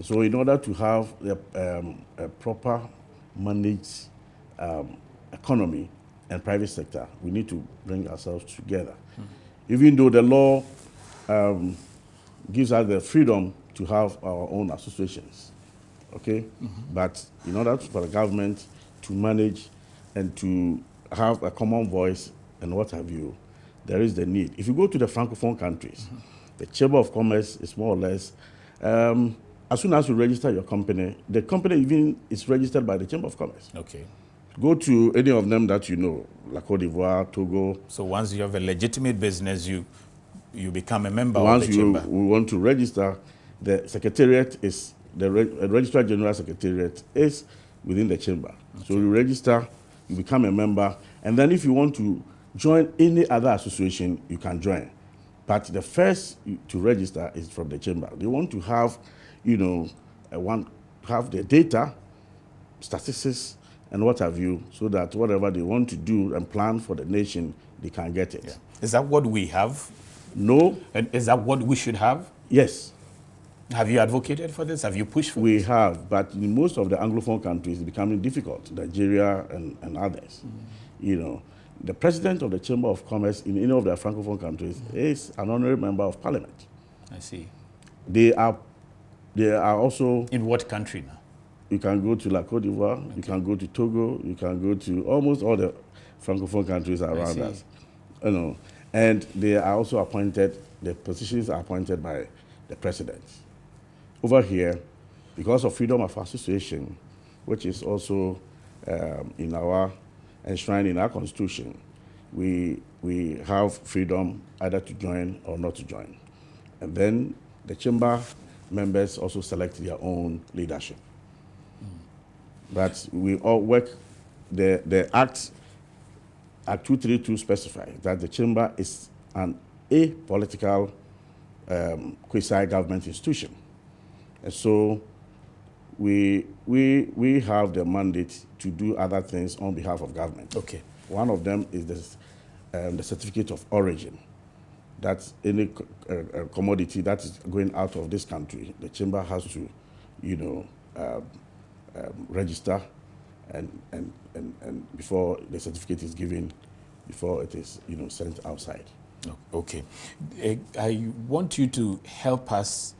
So in order to have a proper managed economy and private sector, we need to bring ourselves together. Even though the law gives us the freedom to have our own associations, okay? But in order for the government to manage and to have a common voice and what have you, there is the need. If you go to the Francophone countries, the Chamber of Commerce is more or less, as soon as you register your company, the company even is registered by the Chamber of Commerce. Okay. Go to any of them that you know, like Côte d'Ivoire, Togo. So once you have a legitimate business, you become a member of the chamber. Once you want to register, the secretariat is, the Registrar General Secretariat is within the chamber. Okay. So you register, you become a member, and then if you want to join any other association, you can join. But the first to register is from the chamber. They want to have, you know, have the data, statistics, and what have you, so that whatever they want to do and plan for the nation, they can get it. Yeah. Is that what we have? No. And is that what we should have? Yes. Have you advocated for this? Have you pushed for this? We have, but in most of the Anglophone countries, it's becoming difficult, Nigeria and others. You know, the president of the Chamber of Commerce in any of the Francophone countries is an honorary member of parliament. I see. They are also... In what country now? You can go to La Côte d'Ivoire, you can go to Togo, you can go to almost all the Francophone countries around us. You know, and they are also appointed, the positions are appointed by the president. Over here, because of freedom of association, which is also enshrined in our constitution, we have freedom either to join or not to join. And then the chamber members also select their own leadership. But we all work, the Act 232 specifies that the chamber is an apolitical quasi-government institution. And so we have the mandate to do other things on behalf of government. Okay. One of them is the certificate of origin. That's any commodity that is going out of this country, the chamber has to, you know, register and before the certificate is given, before it is, you know, sent outside. Okay. I want you to help us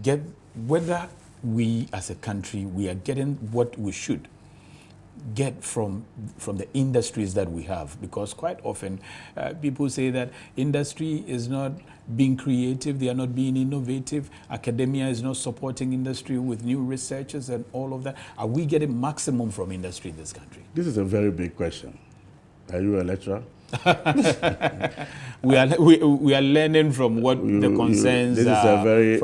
get whether we as a country, we are getting what we should get from the industries that we have, because quite often people say that industry is not being creative, they are not being innovative, academia is not supporting industry with new researchers and all of that. Are we getting maximum from industry in this country? This is a very big question. Are you a lecturer? we are learning from what the concerns this are. This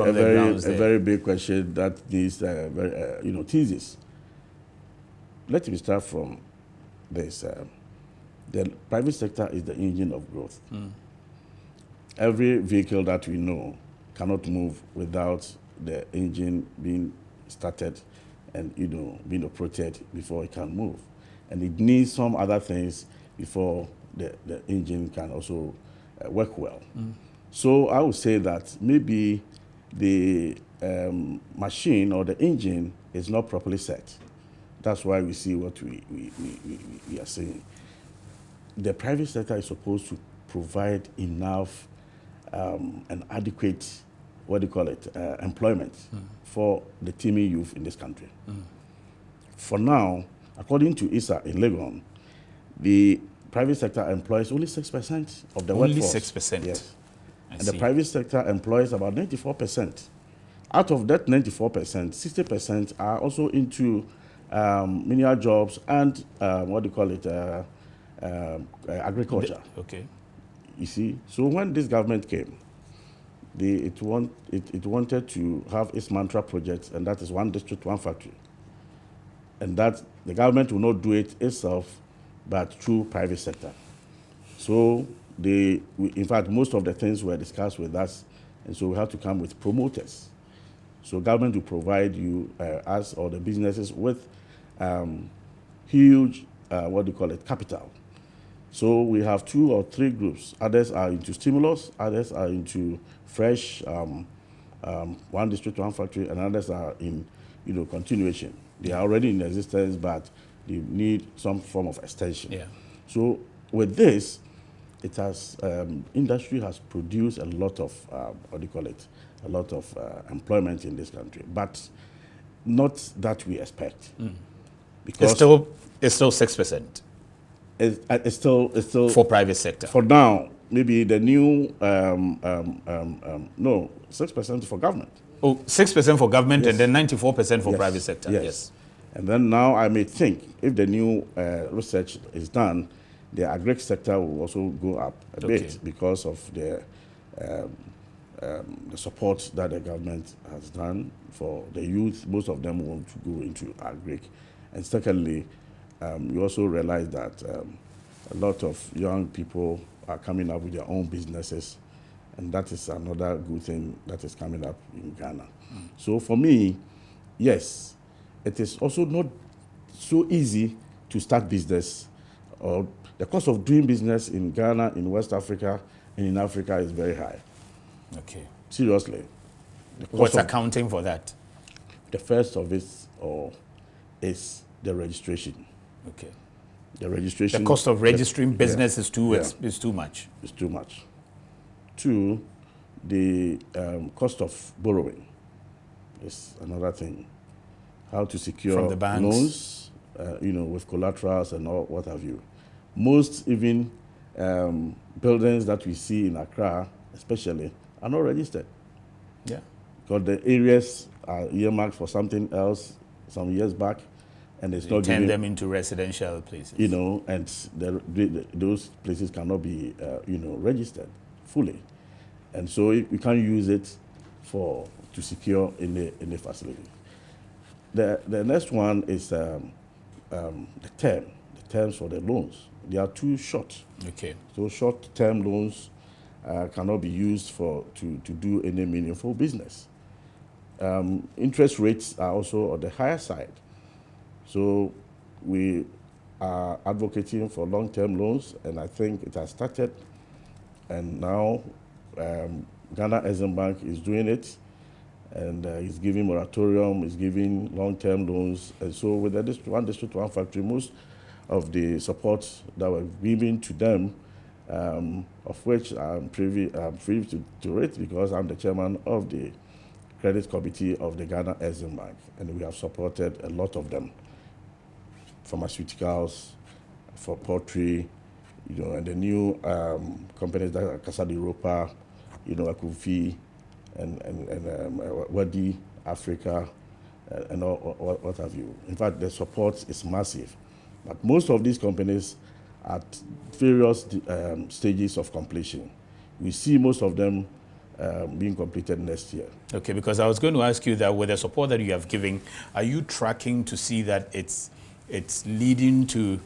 is a very big question that needs you know, thesis. Let me start from this. The private sector is the engine of growth. Every vehicle that we know cannot move without the engine being started and, you know, being operated before it can move. And it needs some other things before the engine can also work well. So I would say that maybe the machine or the engine is not properly set. That's why we see what we are saying. The private sector is supposed to provide enough and adequate, what do you call it, employment for the teeming youth in this country. For now, according to ISA in Legon, the private sector employs only 6% of the workforce. Only 6%? Yes. And the private sector employs about 94%. Out of that 94%, 60% are also into menial jobs and what do you call it, agriculture. Okay. You see, so when this government came, it wanted to have its mantra project, and that is one district, one factory. And that the government will not do it itself, but through private sector. So in fact, most of the things were discussed with us, and so we have to come with promoters. So government will provide you, us or the businesses with huge, capital. So we have 2 or 3 groups. Others are into stimulus, others are into fresh, one district, one factory, and others are in, continuation. They are already in existence, but they need some form of extension. Yeah. So with this, it has, industry has produced a lot of, a lot of employment in this country, but not that we expect. Because it's still 6%. It's still for private sector. For now, maybe the new no, 6% for government. Oh, 6% for government, yes. and then 94% for yes. private sector. Yes. And then now I may think if the new research is done, the agri sector will also go up a bit because of the support that the government has done for the youth. Most of them want to go into agri. And secondly, you also realize that a lot of young people are coming up with their own businesses, and that is another good thing that is coming up in Ghana. So for me, yes, it is also not so easy to start business, or the cost of doing business in Ghana, in West Africa, and in Africa is very high. Okay. Seriously. What's accounting for that? The first of it is the registration. Okay. The registration. The cost of registering business is too much. It's too much. 2, the cost of borrowing is another thing. How to secure from the banks. Loans, with collaterals and all what have you. Most even buildings that we see in Accra, especially, are not registered. Yeah. Because the areas are earmarked for something else some years back, and it's not turn them into residential places. And those places cannot be, registered fully, and so we can't use it to secure in the facility. The next one is the terms for the loans. They are too short. Okay. So short-term loans cannot be used to do any meaningful business. Interest rates are also on the higher side. So we are advocating for long-term loans, and I think it has started. And now Ghana Exim Bank is doing it, and is giving moratorium, is giving long-term loans. And so with the one district, one factory, most of the support that we're giving to them, of which I'm privy to it because I'm the chairman of the credit committee of the Ghana Exim Bank, and we have supported a lot of them. Pharmaceuticals, for poultry, and the new companies that are Casa de Europa, Akufi, and Wadi Africa, and all, what have you. In fact, the support is massive. But most of these companies are at various stages of completion. We see most of them being completed next year. Okay, because I was going to ask you that with the support that you have given, are you tracking to see that it's leading to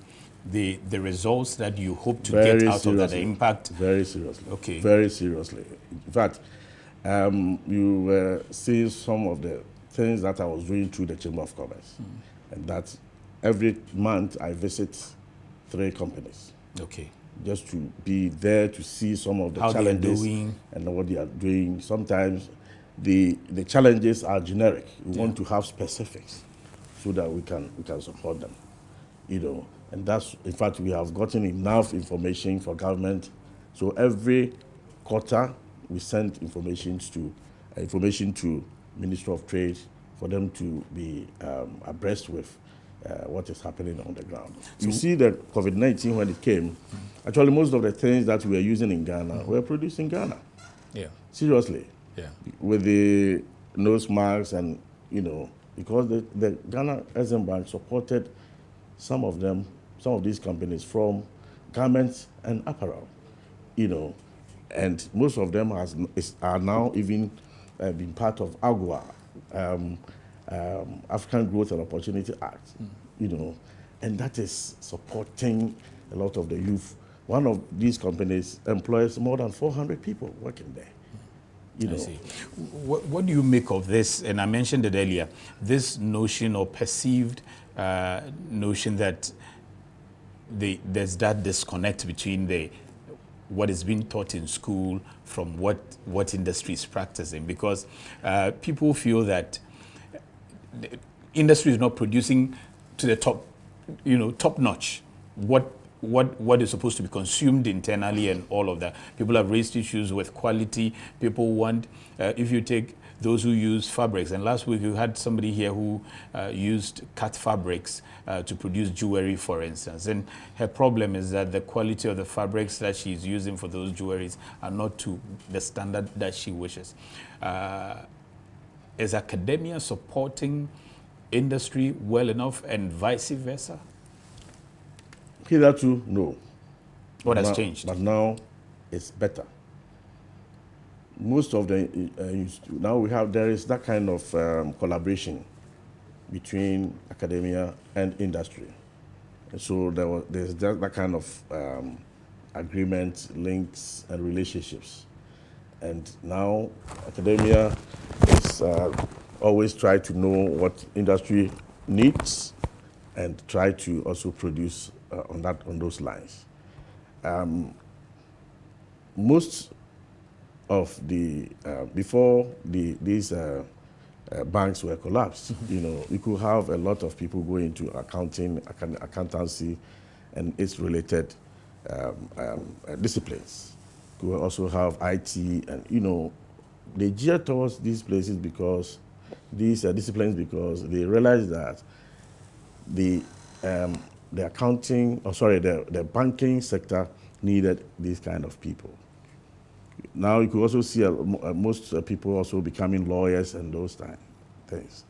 the results that you hope to get out of that, the impact? Very seriously. Okay. Very seriously. In fact, you were seeing some of the things that I was doing through the Chamber of Commerce, and that every month I visit 3 companies. Okay. Just to be there to see some of the challenges and what they are doing. Sometimes the challenges are generic. We want to have specifics so that we can support them. And that's, in fact, we have gotten enough information for government. So every quarter we send information to Ministry of Trade for them to be abreast with what is happening on the ground. You see that COVID-19, when it came, actually most of the things that we are using in Ghana were produced in Ghana. Yeah. Seriously. Yeah. With the nose masks and, because the Ghana Exim Bank supported some of these companies from garments and apparel, And most of them are now even being part of AGWA, African Growth and Opportunity Act, you know, and that is supporting a lot of the youth. One of these companies employs more than 400 people working there. You know. I see. What do you make of this? And I mentioned it earlier, this notion or perceived notion that there's that disconnect between what is being taught in school from what industry is practicing, because people feel that the industry is not producing to the top, top notch what is supposed to be consumed internally and all of that. People have raised issues with quality. People want, if you take those who use fabrics, and last week you had somebody here who used cut fabrics to produce jewelry, for instance. And her problem is that the quality of the fabrics that she's using for those jewelries are not to the standard that she wishes. Is academia supporting industry well enough and vice versa? Hitherto, no. What has changed? But now it's better. Most of the, now there is that kind of collaboration between academia and industry. And so there's that kind of agreement, links, and relationships. And now academia is always try to know what industry needs and try to also produce on those lines. Most of the before these banks were collapsed, you could have a lot of people go into accounting, accountancy, and its related disciplines. You could also have IT, and they gear towards these places because these disciplines, because they realize that the accounting, the banking sector needed these kind of people. Now you could also see most people also becoming lawyers and those things.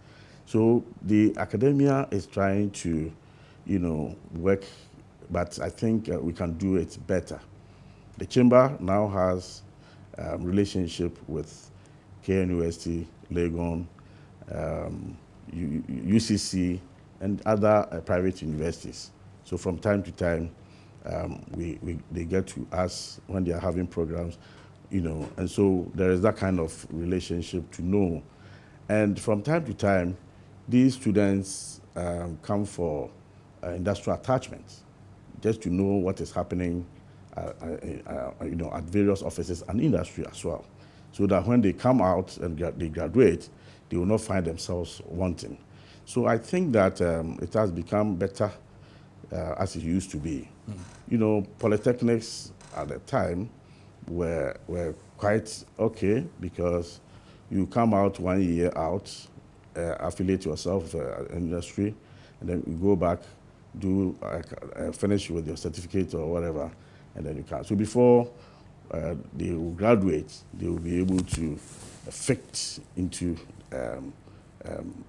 So the academia is trying to, work, but I think we can do it better. The chamber now has relationship with KNUST, Legon, UCC, and other private universities. So from time to time, they get to us when they are having programs, and so there is that kind of relationship to know. And from time to time, these students come for industrial attachments, just to know what is happening at various offices and industry as well, so that when they come out and they graduate, they will not find themselves wanting. So I think that it has become better as it used to be. Polytechnics at the time were quite okay, because you come out 1 year out, affiliate yourself with industry, and then you go back, finish with your certificate or whatever, and then you can. So before they will graduate, they will be able to fit into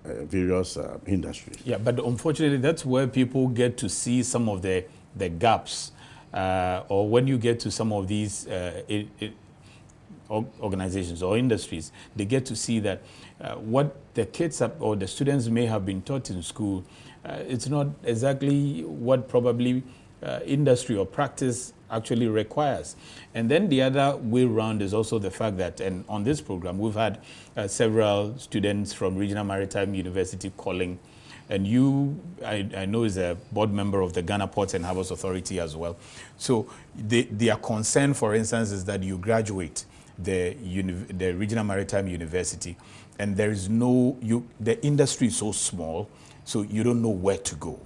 various industries. Yeah, but unfortunately, that's where people get to see some of the gaps, or when you get to some of these organizations or industries, they get to see that what the kids or the students may have been taught in school, it's not exactly what probably industry or practice actually requires. And then the other way around is also the fact that, and on this program, we've had several students from Regional Maritime University calling, and I know is a board member of the Ghana Ports and Harbours Authority as well. So their concern, for instance, is that you graduate the Regional Maritime University, and there is the industry is so small, so you don't know where to go.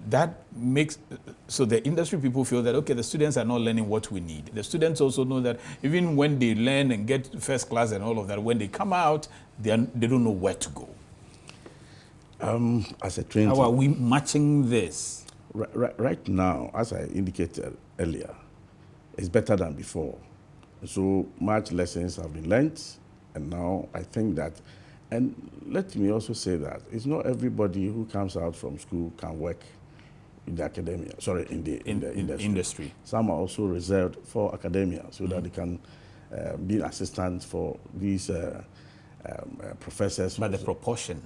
That makes, so the industry people feel that, okay, the students are not learning what we need. The students also know that even when they learn and get first class and all of that, when they come out, they don't know where to go. As a trained, how are we matching this? Right now, as I indicated earlier, it's better than before. So much lessons have been learned, and now I think that, and let me also say that it's not everybody who comes out from school can work in the academia, sorry, in the industry. Some are also reserved for academia so that they can be assistants for these professors. But the proportion.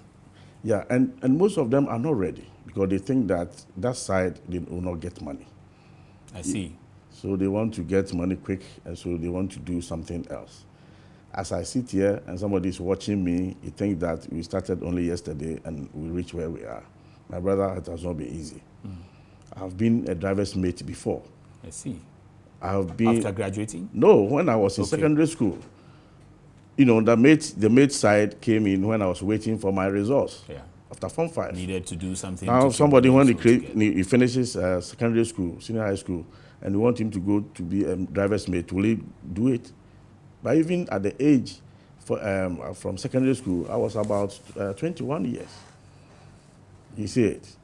Yeah, and most of them are not ready because they think that that side they will not get money. I see. So they want to get money quick, and so they want to do something else. As I sit here and somebody is watching me, you think that we started only yesterday and we reach where we are. My brother, it has not been easy. I've been a driver's mate before. I see. I have been after graduating? No, when I was in secondary school. You know, the mate side came in when I was waiting for my results. Yeah. After Form 5. Needed to do something. Now somebody, when he finishes secondary school, senior high school, and we want him to go to be a driver's mate, will he do it? But even at the age from secondary school, I was about 21 years. You see it,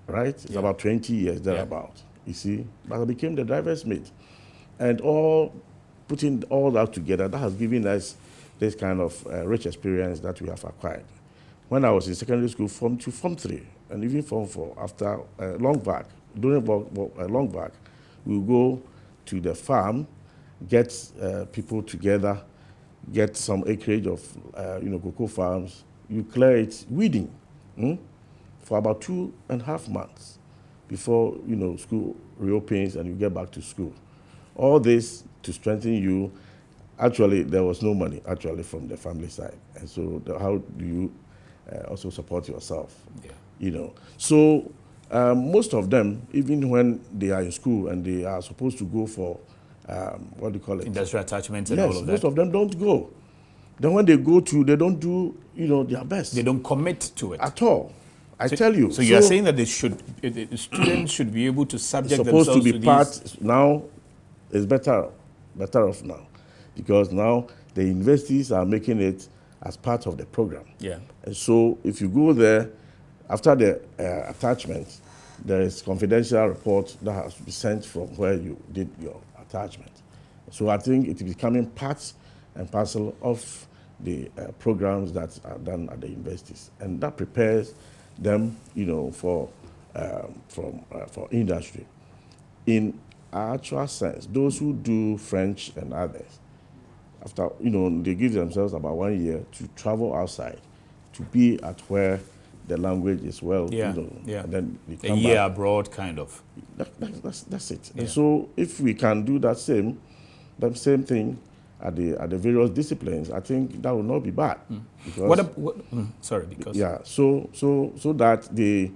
right? It's about 20 years thereabout. You see, but I became the driver's mate, and putting all that together, that has given us this kind of rich experience that we have acquired. When I was in secondary school, Form 2, Form 3, and even Form 4, after long back, during long back, we go to the farm, get people together, get some acreage of cocoa farms. You clear it, weeding, for about 2.5 months before school reopens and you get back to school. All this to strengthen you. Actually, there was no money from the family side, and so how do you also support yourself? Yeah. So most of them, even when they are in school and they are supposed to go for what do you call it? Industrial attachment and all of that. Most of them don't go. Then when they go to, they don't do their best. They don't commit to it at all. I tell you. So you are saying that the students should be able to subject themselves to be part now. It's better off now, because now the universities are making it as part of the program. Yeah. And so if you go there after the attachment, there is confidential report that has to be sent from where you did your attachment. So I think it is becoming part and parcel of the programs that are done at the universities, and that prepares them, for industry. In actual sense, those who do French and others, after they give themselves about 1 year to travel outside, to be at where the language is well, and then they come a year back. Abroad, kind of. That's it. Yeah. And so if we can do that same thing at the various disciplines, I think that will not be bad. Because so that the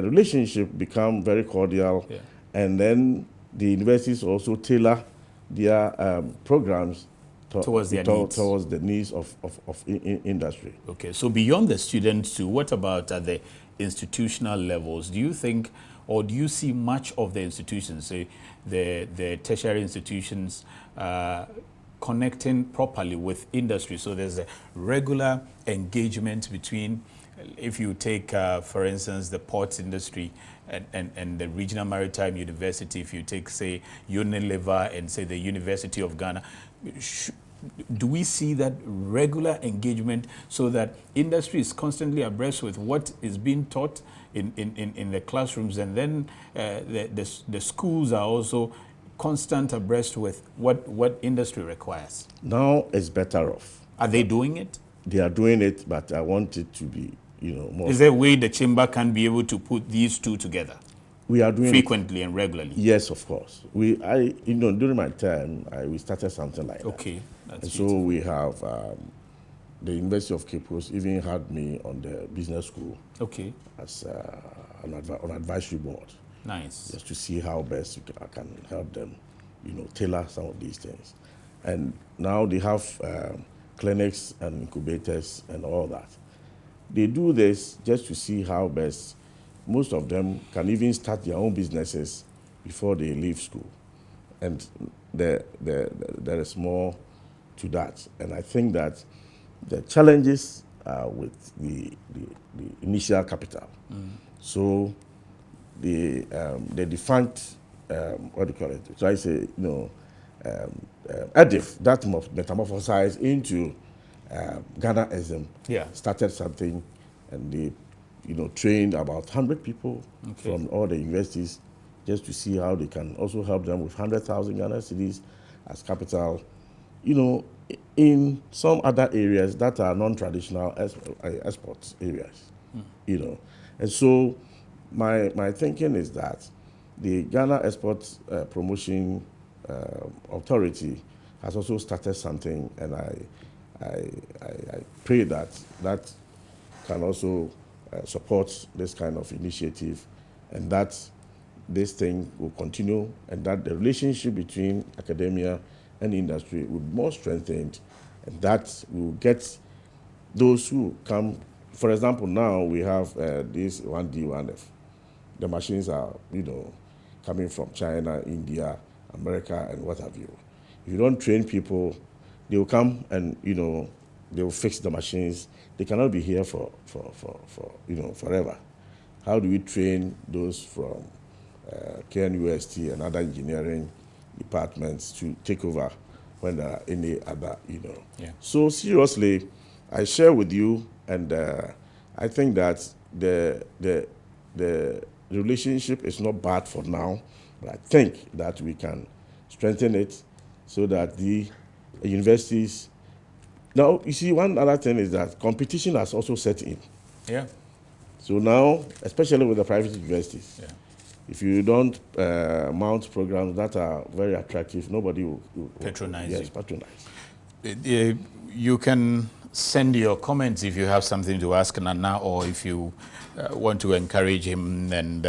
relationship become very cordial, and then the universities also tailor their programs towards the needs of industry. Okay, so beyond the students too, what about at the institutional levels? Do you think, or do you see much of the institutions, say the tertiary institutions, connecting properly with industry? So there's a regular engagement between, if you take, for instance, the ports industry and the Regional Maritime University, if you take, say, Unilever and, say, the University of Ghana, do we see that regular engagement so that industry is constantly abreast with what is being taught in the classrooms, and then the schools are also constant abreast with what industry requires? Now it's better off. Are they doing it? They are doing it, but I want it to be, more. Is there a way the chamber can be able to put these two together? We are doing frequently and regularly. Yes, of course. During my time, we started something like that. Okay, and so we have the University of Cape Coast even had me on the business school. Okay. As on advisory board. Nice. Just to see how best I can help them, tailor some of these things. And now they have clinics and incubators and all that. They do this just to see how best. Most of them can even start their own businesses before they leave school. And there is more to that. And I think that the challenges are with the initial capital. So the defunct, what do you call it? So I say, EDIF, that metamorphosized into Ghanaism, started something, and they trained about 100 people from all the universities just to see how they can also help them with 100,000 Ghana cedis as capital, in some other areas that are non-traditional export areas, And so my thinking is that the Ghana Export Promotion Authority has also started something, and I pray that that can also support this kind of initiative, and that this thing will continue, and that the relationship between academia and industry will be more strengthened, and that will get those who come. For example, now we have this 1D, 1F. The machines are, coming from China, India, America, and what have you. If you don't train people, they will come and, they will fix the machines. They cannot be here for forever. How do we train those from KNUST and other engineering departments to take over when there are any other, So seriously, I share with you, and I think that the relationship is not bad for now, but I think that we can strengthen it so that the universities. Now, you see, one other thing is that competition has also set in. Yeah. So now, especially with the private universities, if you don't mount programs that are very attractive, nobody will patronize you. Yes, patronize. You can send your comments if you have something to ask Nana, or if you want to encourage him, and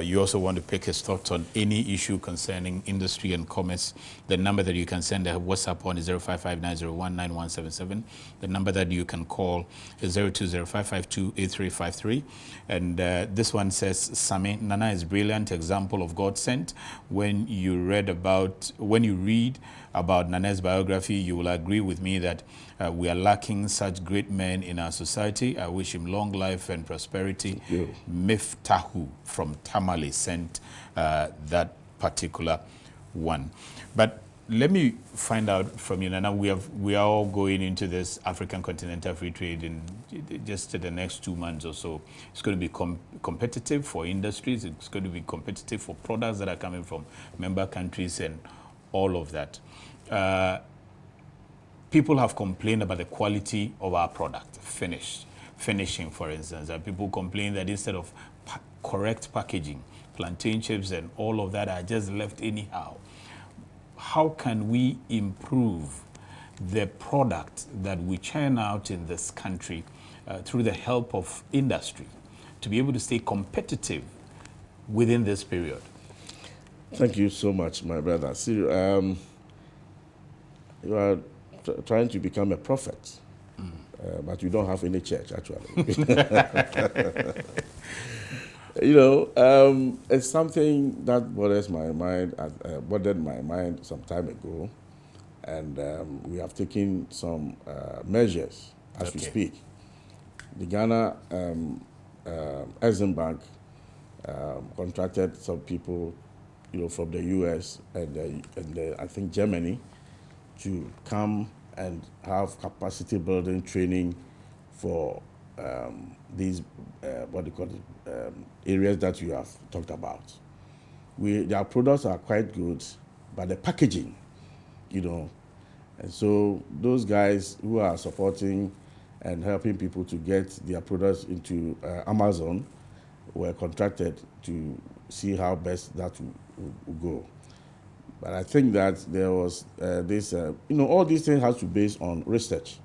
you also want to pick his thoughts on any issue concerning industry and commerce. The number that you can send a WhatsApp on is 0559019177. The number that you can call is 0205528353. And this one says, Sami, Nana is brilliant example of God sent. When you read about Nana's biography, you will agree with me that we are lacking such great men in our society. I wish him long life and prosperity. Miftahu from Tamale sent that particular one. But let me find out from you, Nana. We are all going into this African Continental Free Trade in just the next 2 months or so. It's going to be competitive for industries. It's going to be competitive for products that are coming from member countries and all of that. People have complained about the quality of our product, finishing, for instance. People complain that instead of correct packaging, plantain chips and all of that are just left anyhow. How can we improve the product that we churn out in this country through the help of industry to be able to stay competitive within this period? Thank you so much, my brother. See, you are trying to become a prophet, but you don't have any church, actually. It's something that bothers my mind, bothered my mind some time ago, and we have taken some measures as we speak. The Ghana Exim Bank contracted some people, from the US and I think Germany, to come and have capacity building training for these areas that you have talked about. Their products are quite good, but the packaging, and so those guys who are supporting and helping people to get their products into Amazon were contracted to see how best that will go. But I think that there was this, all these things have to be based on research.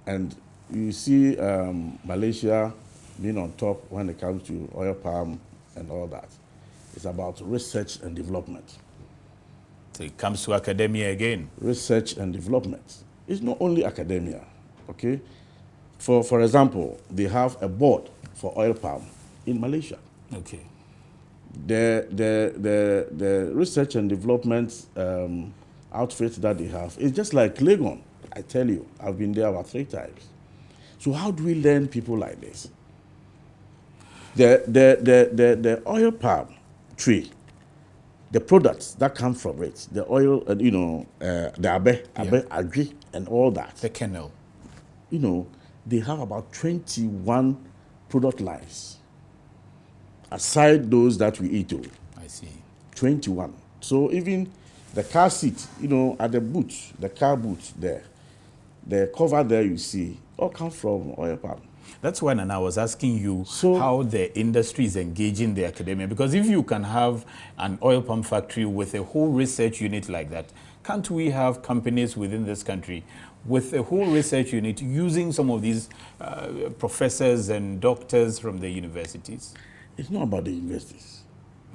And you see Malaysia being on top when it comes to oil palm and all that. It's about research and development. So it comes to academia again. Research and development. It's not only academia, okay? For example, they have a board for oil palm in Malaysia. Okay. The research and development outfit that they have is just like Legon. I tell you, I've been there about 3 times. So how do we learn people like this? The oil palm tree, the products that come from it, the oil, the APPIAGYEI and all that. The kernel. They have about 21 product lines, aside those that we eat. I see. 21. So even the car seat, you know, at the boot, the car boot there, the cover there you see, all come from oil palm. That's when, and I was asking you how the industry is engaging the academia, because if you can have an oil palm factory with a whole research unit like that, can't we have companies within this country with a whole research unit using some of these professors and doctors from the universities? It's not about the universities.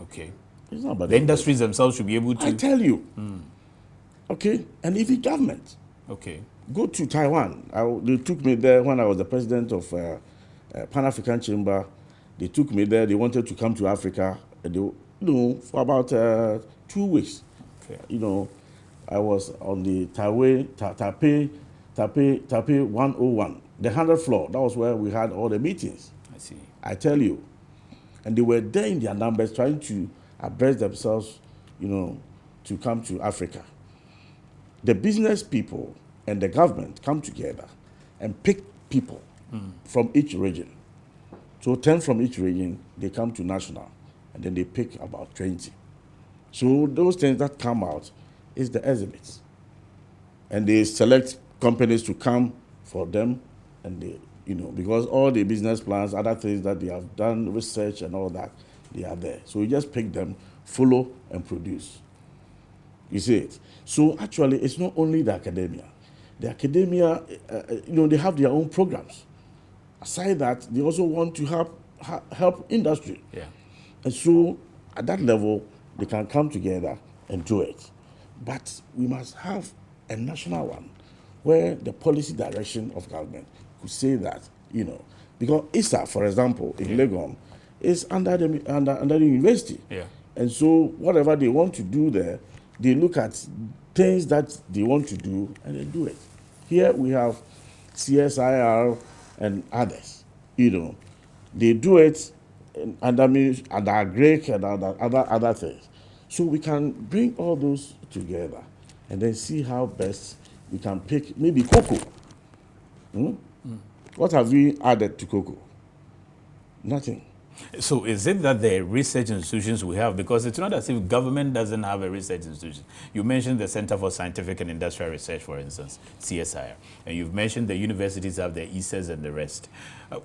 Okay. It's not about the industries themselves should be able to. I tell you. Okay, and even government. Okay. Go to Taiwan. They took me there when I was the president of Pan-African Chamber. They took me there. They wanted to come to Africa. And they, you know, for about 2 weeks. Okay. You know, I was on the Taipei 101, the 100th floor. That was where we had all the meetings. I see. I tell you. And they were there in their numbers trying to abreast themselves, you know, to come to Africa. The business people and the government come together and pick people from each region. So 10 from each region, they come to national, and then they pick about 20. So those things that come out is the exhibits. And they select companies to come for them, and they, you know, because all the business plans, other things that they have done, research and all that, they are there. So you just pick them, follow, and produce. You see it? So actually, it's not only the academia. The academia, you know, they have their own programs. Aside that, they also want to help industry. Yeah. And so at that level, they can come together and do it. But we must have a national one where the policy direction of government could say that, you know, because ISA, for example, in Legon, is under the university. Yeah. And so whatever they want to do there, they look at things that they want to do and they do it. Here we have CSIR and others, you know. They do it under Greek and other things. So we can bring all those together and then see how best we can pick maybe cocoa. What have we added to cocoa? Nothing. So is it that the research institutions we have, because it's not as if government doesn't have a research institution. You mentioned the Center for Scientific and Industrial Research, for instance, CSIR, and you've mentioned the universities have their ESAs and the rest.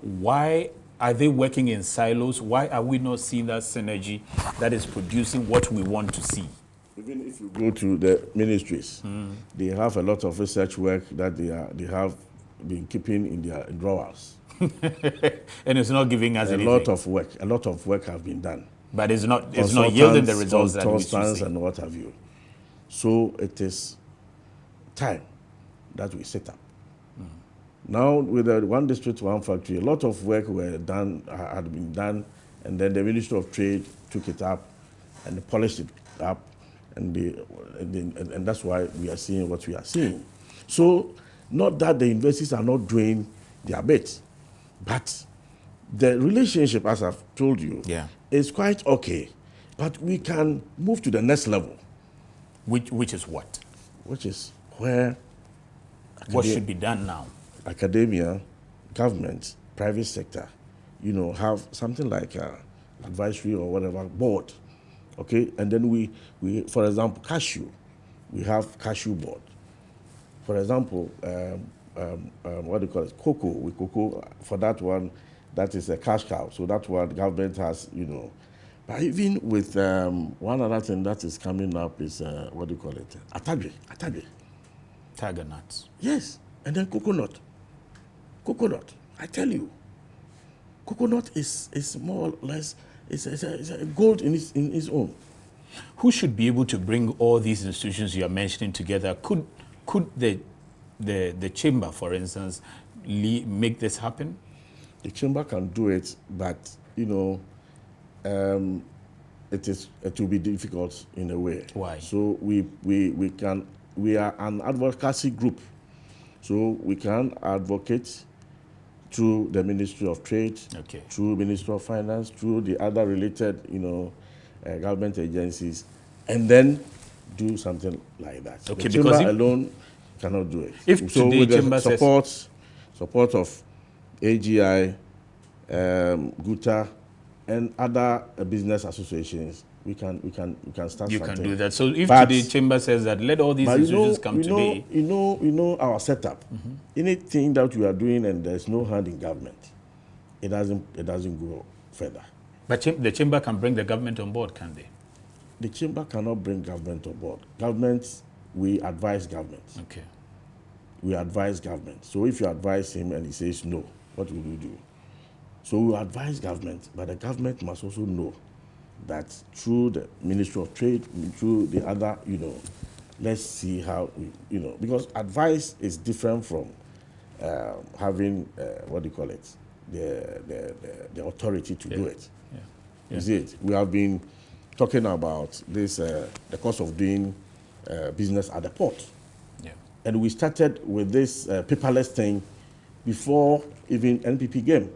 Why are they working in silos? Why are we not seeing that synergy that is producing what we want to see? Even if you go to the ministries, they have a lot of research work that they have been keeping in their drawers. And it's not giving us anything. A lot of work have been done. But it's not yielding the results that we should see. And what have you. So it is time that we set up. Now with the one district, one factory, a lot of work had been done, and then the Ministry of Trade took it up and polished it up, and that's why we are seeing what we are seeing. So not that the universities are not doing their bit, but the relationship, as I've told you, is quite okay. But we can move to the next level. Which is what? Which is where... What should be done now? Academia, government, private sector, you know, have something like advisory or whatever board, okay? And then we for example, cashew, we have cashew board. For example, what do you call it? Cocoa, for that one, that is a cash cow. So that's what government has, you know. But even with one other thing that is coming up is, what do you call it? APPIAGYEI. Tiger nuts. Yes, and then coconut. Coconut, I tell you, coconut is more or less, it's a gold in its own. Who should be able to bring all these institutions you are mentioning together? Could the chamber, for instance, make this happen? The chamber can do it, but you know, it will be difficult in a way. Why? So we are an advocacy group, so we can advocate through the Ministry of Trade, through Ministry of Finance, through the other related, you know, government agencies, and then do something like that. Okay, the chamber alone cannot do it. If so today with chamber the support of AGI, GUTA, and other business associations, we can start you something. can do that. So if today Chamber says that let all these institutions come today. You know our setup. Anything that we are doing and there's no hand in government, it doesn't go further. But the Chamber can bring the government on board, can they? The Chamber cannot bring government on board. We advise government. Okay. We advise government. So if you advise him and he says no, what will you do? So we advise government, but the government must also know that through the Ministry of Trade, through the other, let's see how, because advice is different from having, what do you call it, the authority to do it. Yeah. You see it? We have been talking about this, the cost of doing business at the port. Yeah. And we started with this paperless thing before even NPP came.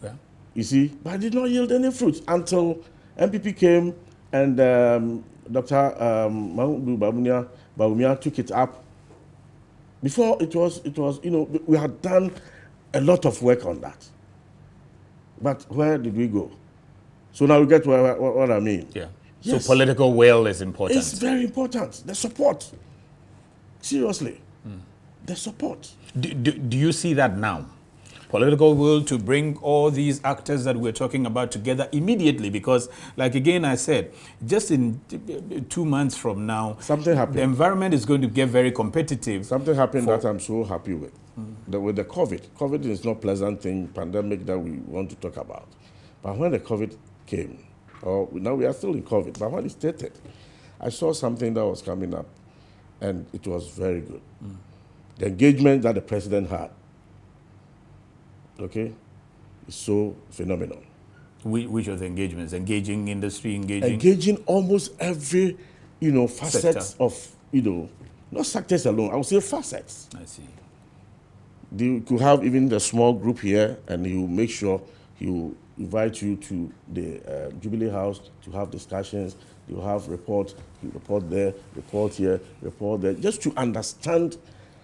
Yeah. You see, but it did not yield any fruit until NPP came and Dr. Bawumia took it up. Before it was, we had done a lot of work on that. But where did we go? So now we get what I mean. Yeah. Yes. So political will is important. It's very important. The support. Seriously. The support. Do you see that now? Political will to bring all these actors that we're talking about together immediately, because like again I said, just in 2 months from now, something happened. The environment is going to get very competitive. Something happened that I'm so happy with. With the COVID. COVID is not a pleasant thing, pandemic that we want to talk about. But when the COVID came, now we are still in COVID, but when it started, I saw something that was coming up and it was very good. The engagement that the president had, okay, is so phenomenal. Which of the engagements? Engaging industry, engaging almost every, facets of, not sectors alone, I would say facets. I see. They could have even the small group here, and he will make sure he will invite you to the Jubilee House to have discussions. You have reports, you report there, report here, report there, just to understand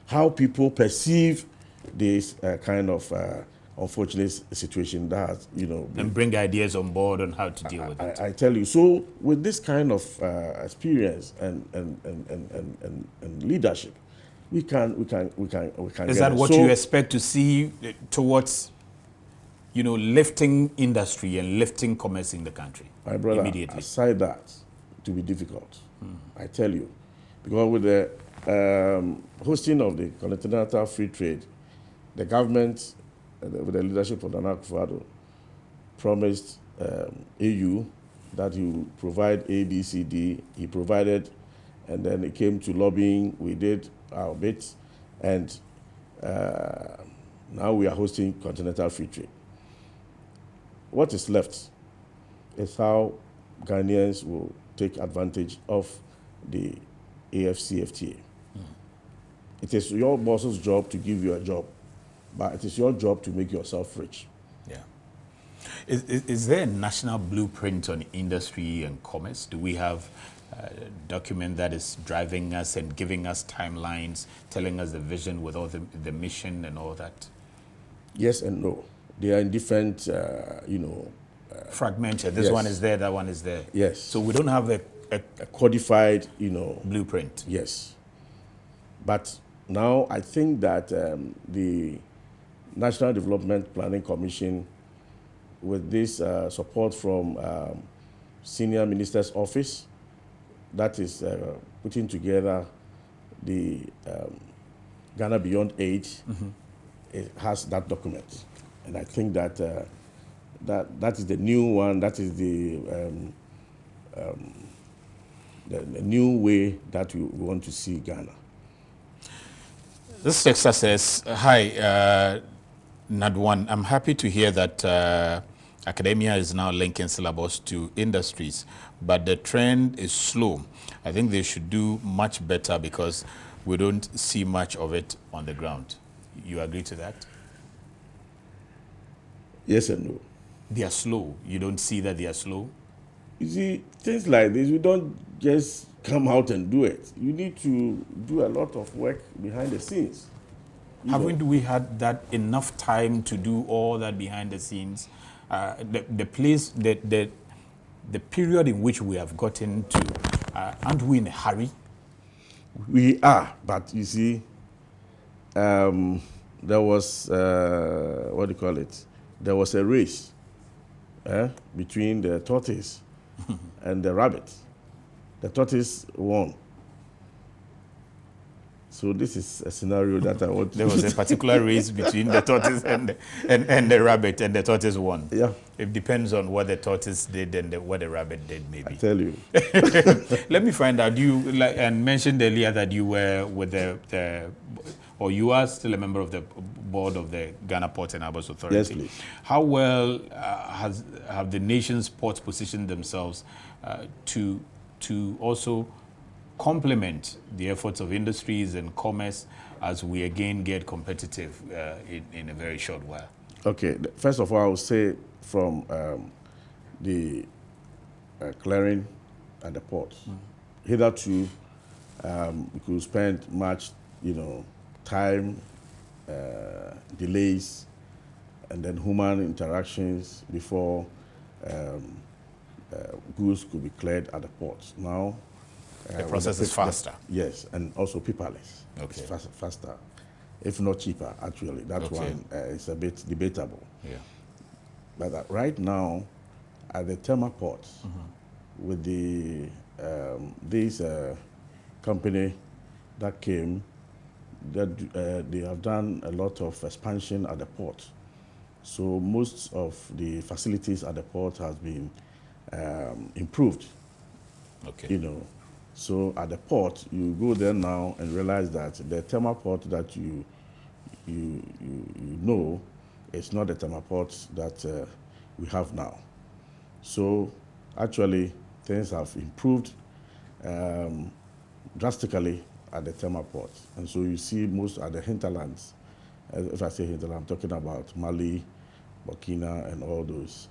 how people perceive this kind of unfortunate situation that has, and bring ideas on board on how to deal with it. I tell you, so with this kind of experience and leadership, we can. Is that what you expect to see towards, lifting industry and lifting commerce in the country? My brother, immediately. Aside that, to be difficult, I tell you, because with the hosting of the Continental Free Trade, the government, with the leadership of DANKAWOSO, promised AU that he would provide A, B, C, D. He provided, and then it came to lobbying. We did our bit, and now we are hosting Continental Free Trade. What is left is how Ghanaians will take advantage of the AFCFTA. It is your boss's job to give you a job, but it is your job to make yourself rich. Yeah. Is there a national blueprint on industry and commerce? Do we have a document that is driving us and giving us timelines, telling us the vision with all the mission and all that? Yes and no. They are in different, fragmented. This one is there, that one is there. Yes. So we don't have a codified, blueprint. Yes. But now I think that the National Development Planning Commission, with this support from Senior Minister's Office, that is putting together the Ghana Beyond Age, it has that document. And I think that that is the new one, that is the new way that we want to see Ghana. This texter says, hi, Nadwan, I'm happy to hear that academia is now linking syllabus to industries, but the trend is slow. I think they should do much better because we don't see much of it on the ground. You agree to that? Yes and no. They are slow. You don't see that they are slow? You see, things like this, you don't just come out and do it. You need to do a lot of work behind the scenes. Haven't we had that enough time to do all that behind the scenes? The period in which we have gotten to, aren't we in a hurry? We are, but you see, there was, what do you call it? There was a race between the tortoise and the rabbit. The tortoise won. So this is a scenario that I want to... There was a particular race between the tortoise and the rabbit, and the tortoise won. Yeah. It depends on what the tortoise did and what the rabbit did, maybe. I tell you. Let me find out. You mentioned earlier that you were with or you are still a member of the board of the Ghana Ports and Harbors Authority. Yes, please. How well have the nation's ports positioned themselves to also complement the efforts of industries and commerce as we again get competitive in a very short while? Okay, first of all, I would say from the clearing and the ports, hitherto we could spend much, time, delays, and then human interactions before goods could be cleared at the ports. Now, the process is faster. Yes, and also paperless. Okay. It's faster, if not cheaper, actually. That one is a bit debatable. Yeah. But right now, at the TEMA ports, with the this company that came, that they have done a lot of expansion at the port. So most of the facilities at the port has been improved. Okay. So at the port, you go there now and realize that the TEMA port that you know is not the TEMA port that we have now. So actually, things have improved drastically at the TEMA port. And so you see most at the hinterlands. If I say hinterland, I'm talking about Mali, Burkina, and all those.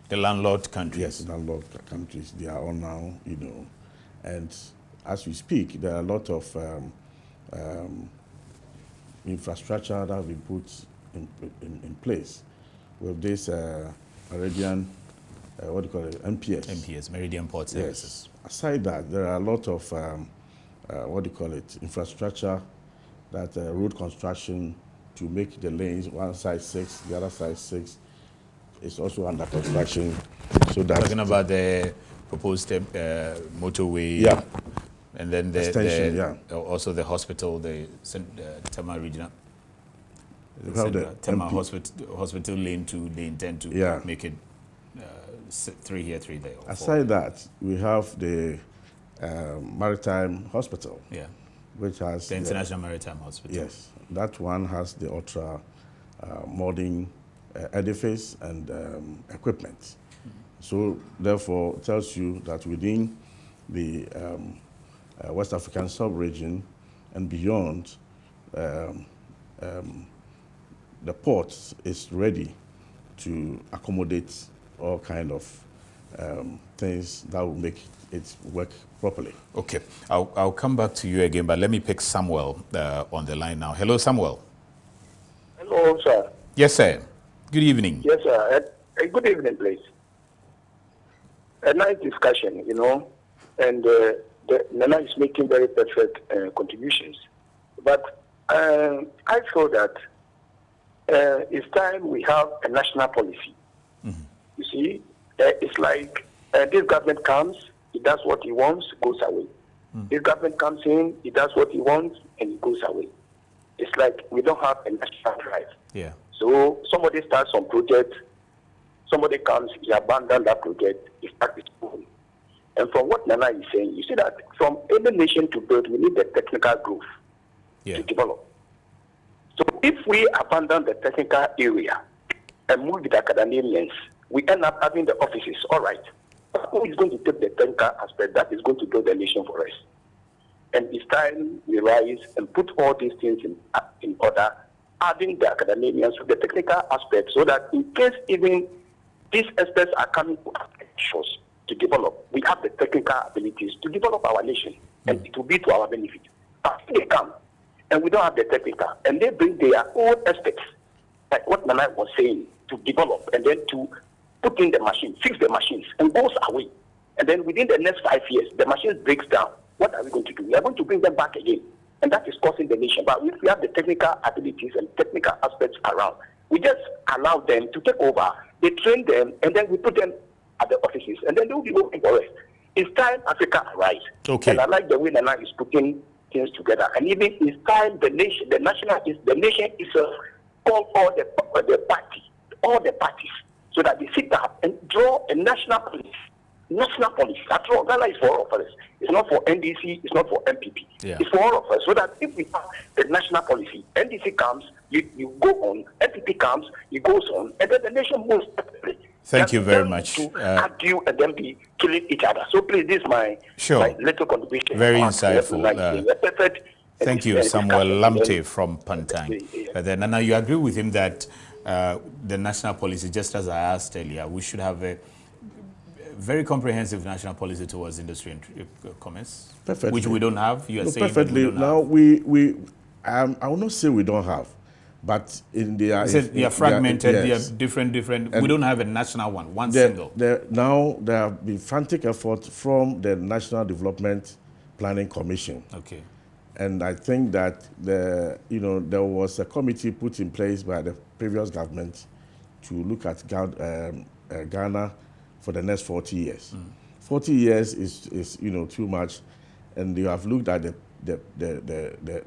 The landlocked countries. Yes, landlocked countries. They are all now, And as we speak, there are a lot of infrastructure that have been put in place with this Meridian, what do you call it, MPS. MPS, Meridian Port Services. Yes. Aside that, there are a lot of, what do you call it, infrastructure, that road construction to make the lanes, one side 6, the other side 6, is also under construction. So that talking about the proposed motorway. Yeah. And then the extension, also the hospital, the TEMA regional. The TEMA hospital lane 2, they intend to make it 3 here, 3 there. Aside that, we have the Maritime Hospital. Yeah. Which has the International Maritime Hospital. Yes. That one has the ultra modern edifice and equipment. So therefore, it tells you that within the West African sub-region and beyond, the port is ready to accommodate all kind of things that will make it work properly. Okay, I'll come back to you again, but let me pick Samuel on the line now. Hello, Samuel. Hello, sir. Yes, sir. Good evening. Yes, sir. Good evening, please. A nice discussion, and Nana is making very perfect contributions. But I feel that it's time we have a national policy. You see, it's like this government comes, he does what he wants, goes away. This government comes in, he does what he wants, and he goes away. It's like we don't have a national drive. Yeah. So somebody starts some project, somebody comes, he abandons that project, he starts his own. And from what Nana is saying, you see that from any nation to build, we need the technical growth to develop. So if we abandon the technical area and move with academicians, we end up having the offices, all right. But who is going to take the technical aspect that is going to build the nation for us? And it's time we rise and put all these things in order, adding the academicians to the technical aspect so that in case even these experts are coming to us to develop, we have the technical abilities to develop our nation, and it will be to our benefit. But if they come and we don't have the technical, and they bring their own experts, like what Nana was saying, to develop and then to put in the machine, fix the machines, and goes away. And then within the next 5 years, the machine breaks down. What are we going to do? We are going to bring them back again. And that is costing the nation. But if we have the technical abilities and technical aspects around, we just allow them to take over, they train them, and then we put them at the offices, and then they will be working for us. It's time Africa arise. Okay. And I like the way Nana is putting things together. And even it's time the nation, the nation itself call all the parties, so that they sit up and draw a national policy. National policy. After all, Ghana is for all of us. It's not for NDC, it's not for MPP. Yeah. It's for all of us. So that if we have the national policy, NDC comes, you go on, MPP comes, you goes on, and then the nation moves. Thank you very much. To argue and then be killing each other. So please, this is my little contribution. Very insightful. Thank you, and Samuel Lamte from Pantang. Then, Nana, you agree with him that the national policy, just as I asked earlier, we should have a very comprehensive national policy towards industry and commerce, Perfectly. which we don't have. You are saying perfectly. We don't now have. I will not say we don't have, but in the they are fragmented. They are different. And we don't have a national one, single. Now there have been frantic effort from the National Development Planning Commission. Okay. And I think that there was a committee put in place by the previous government to look at Ghana for the next 40 years. 40 years is too much, and they have looked at the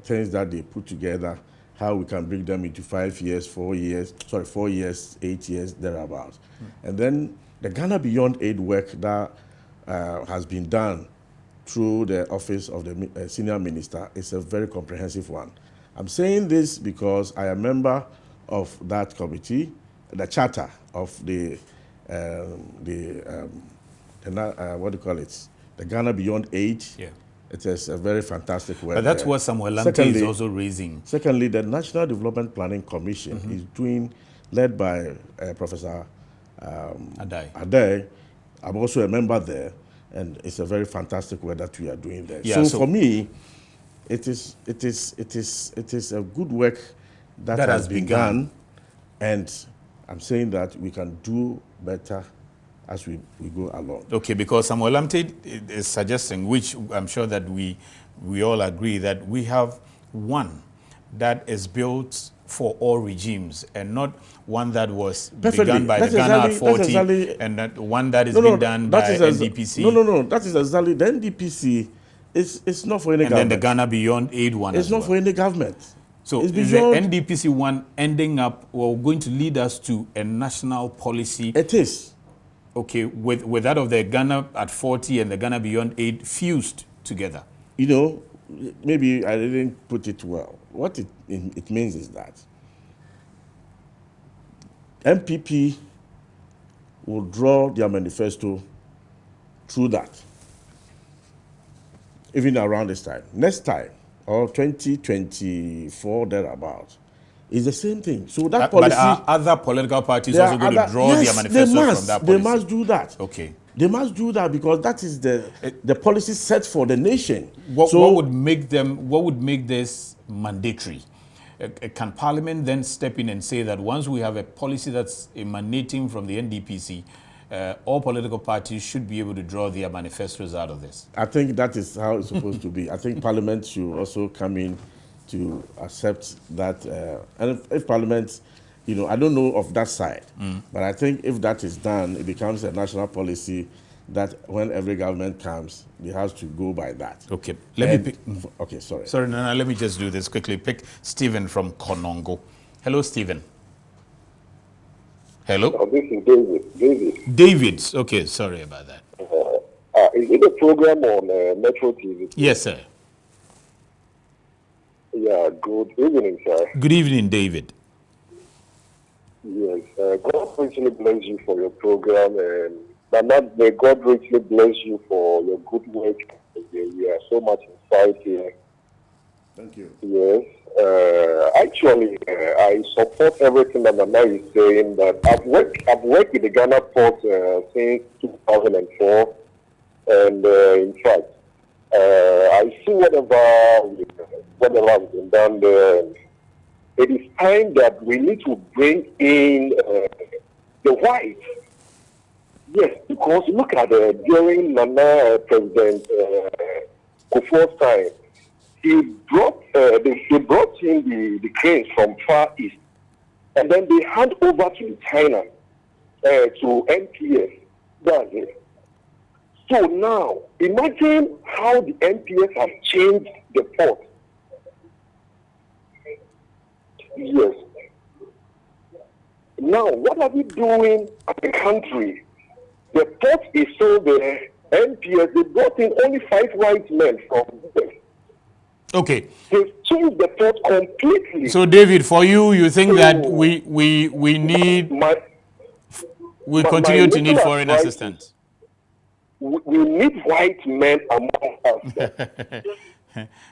things that they put together, how we can bring them into 5 years, 4 years, 8 years, thereabouts. And then the Ghana Beyond Aid work that has been done through the office of the senior minister is a very comprehensive one. I'm saying this because I am a member of that committee, the charter of the what do you call it? The Ghana Beyond Aid. Yeah. It is a very fantastic work. But that's what Samuel Lamte is also raising. Secondly, the National Development Planning Commission is led by Professor Adai. I'm also a member there, and it's a very fantastic work that we are doing there. Yeah, so for me, it is a good work that has been done, and I'm saying that we can do better as we go along. Okay, because Samuel Lamte is suggesting, which I'm sure that we all agree, that we have one that is built for all regimes and not one that was begun by the Ghana at 40 and that one that is being done by NDPC. No, that is exactly, the NDPC is not for any government. And then the Ghana Beyond Aid one it's not for any government. So is the NDPC one ending up, or going to lead us to a national policy? It is. Okay, with that of the Ghana at 40 and the Ghana Beyond Aid fused together. Maybe I didn't put it well. What it means is that MPP will draw their manifesto through that, even around this time. Next time, or 2024 thereabouts, is the same thing. So that policy. But are other political parties also going to draw their manifesto from that policy? They must do that. Okay. They must do that because that is the policy set for the nation. What would make this mandatory? Can Parliament then step in and say that once we have a policy that's emanating from the NDPC, all political parties should be able to draw their manifestos out of this? I think that is how it's supposed to be. I think Parliament should also come in to accept that. And if Parliament, I don't know of that side, but I think if that is done, it becomes a national policy that when every government comes, it has to go by that. Okay. Let me pick. Okay, sorry. Sorry, no, let me just do this quickly. Pick Stephen from Konongo. Hello, Stephen. Hello? This is David. David. Okay, sorry about that. Is it a program on Metro TV? Yes, sir. Yeah, good evening, sir. Good evening, David. Yes, God richly bless you for your program, and may God richly bless you for your good work. We are so much inside here. Thank you. Yes. Actually, I support everything that Nana is saying. That I've worked with the Ghana port since 2004, and in fact, I see whatever whatever has been done there. It is time that we need to bring in the whites. Yes, because look at during Nana President Kufuor's time, they brought in the cranes from Far East, and then they hand over to China to NPS. That's it. So now, imagine how the NPS have changed the port. Yes. Now, what are we doing as a country? The port is so there. NPS, they brought in only 5 white men from there. Okay. They've changed the port completely. So, David, for you, you think that we continue to need foreign assistance? We need white men among us.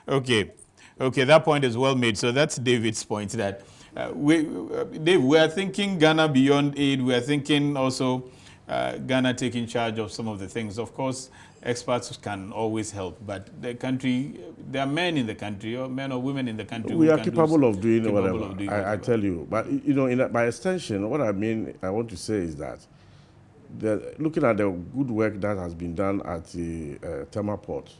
Okay. Okay, that point is well made. So that's David's point that Dave, we are thinking Ghana beyond aid. We are thinking also Ghana taking charge of some of the things. Of course, experts can always help, but the country, there are men in the country, or men or women in the country. We are capable of doing whatever. I tell you. But, you know, by extension, what I want to say is that looking at the good work that has been done at the Tema port,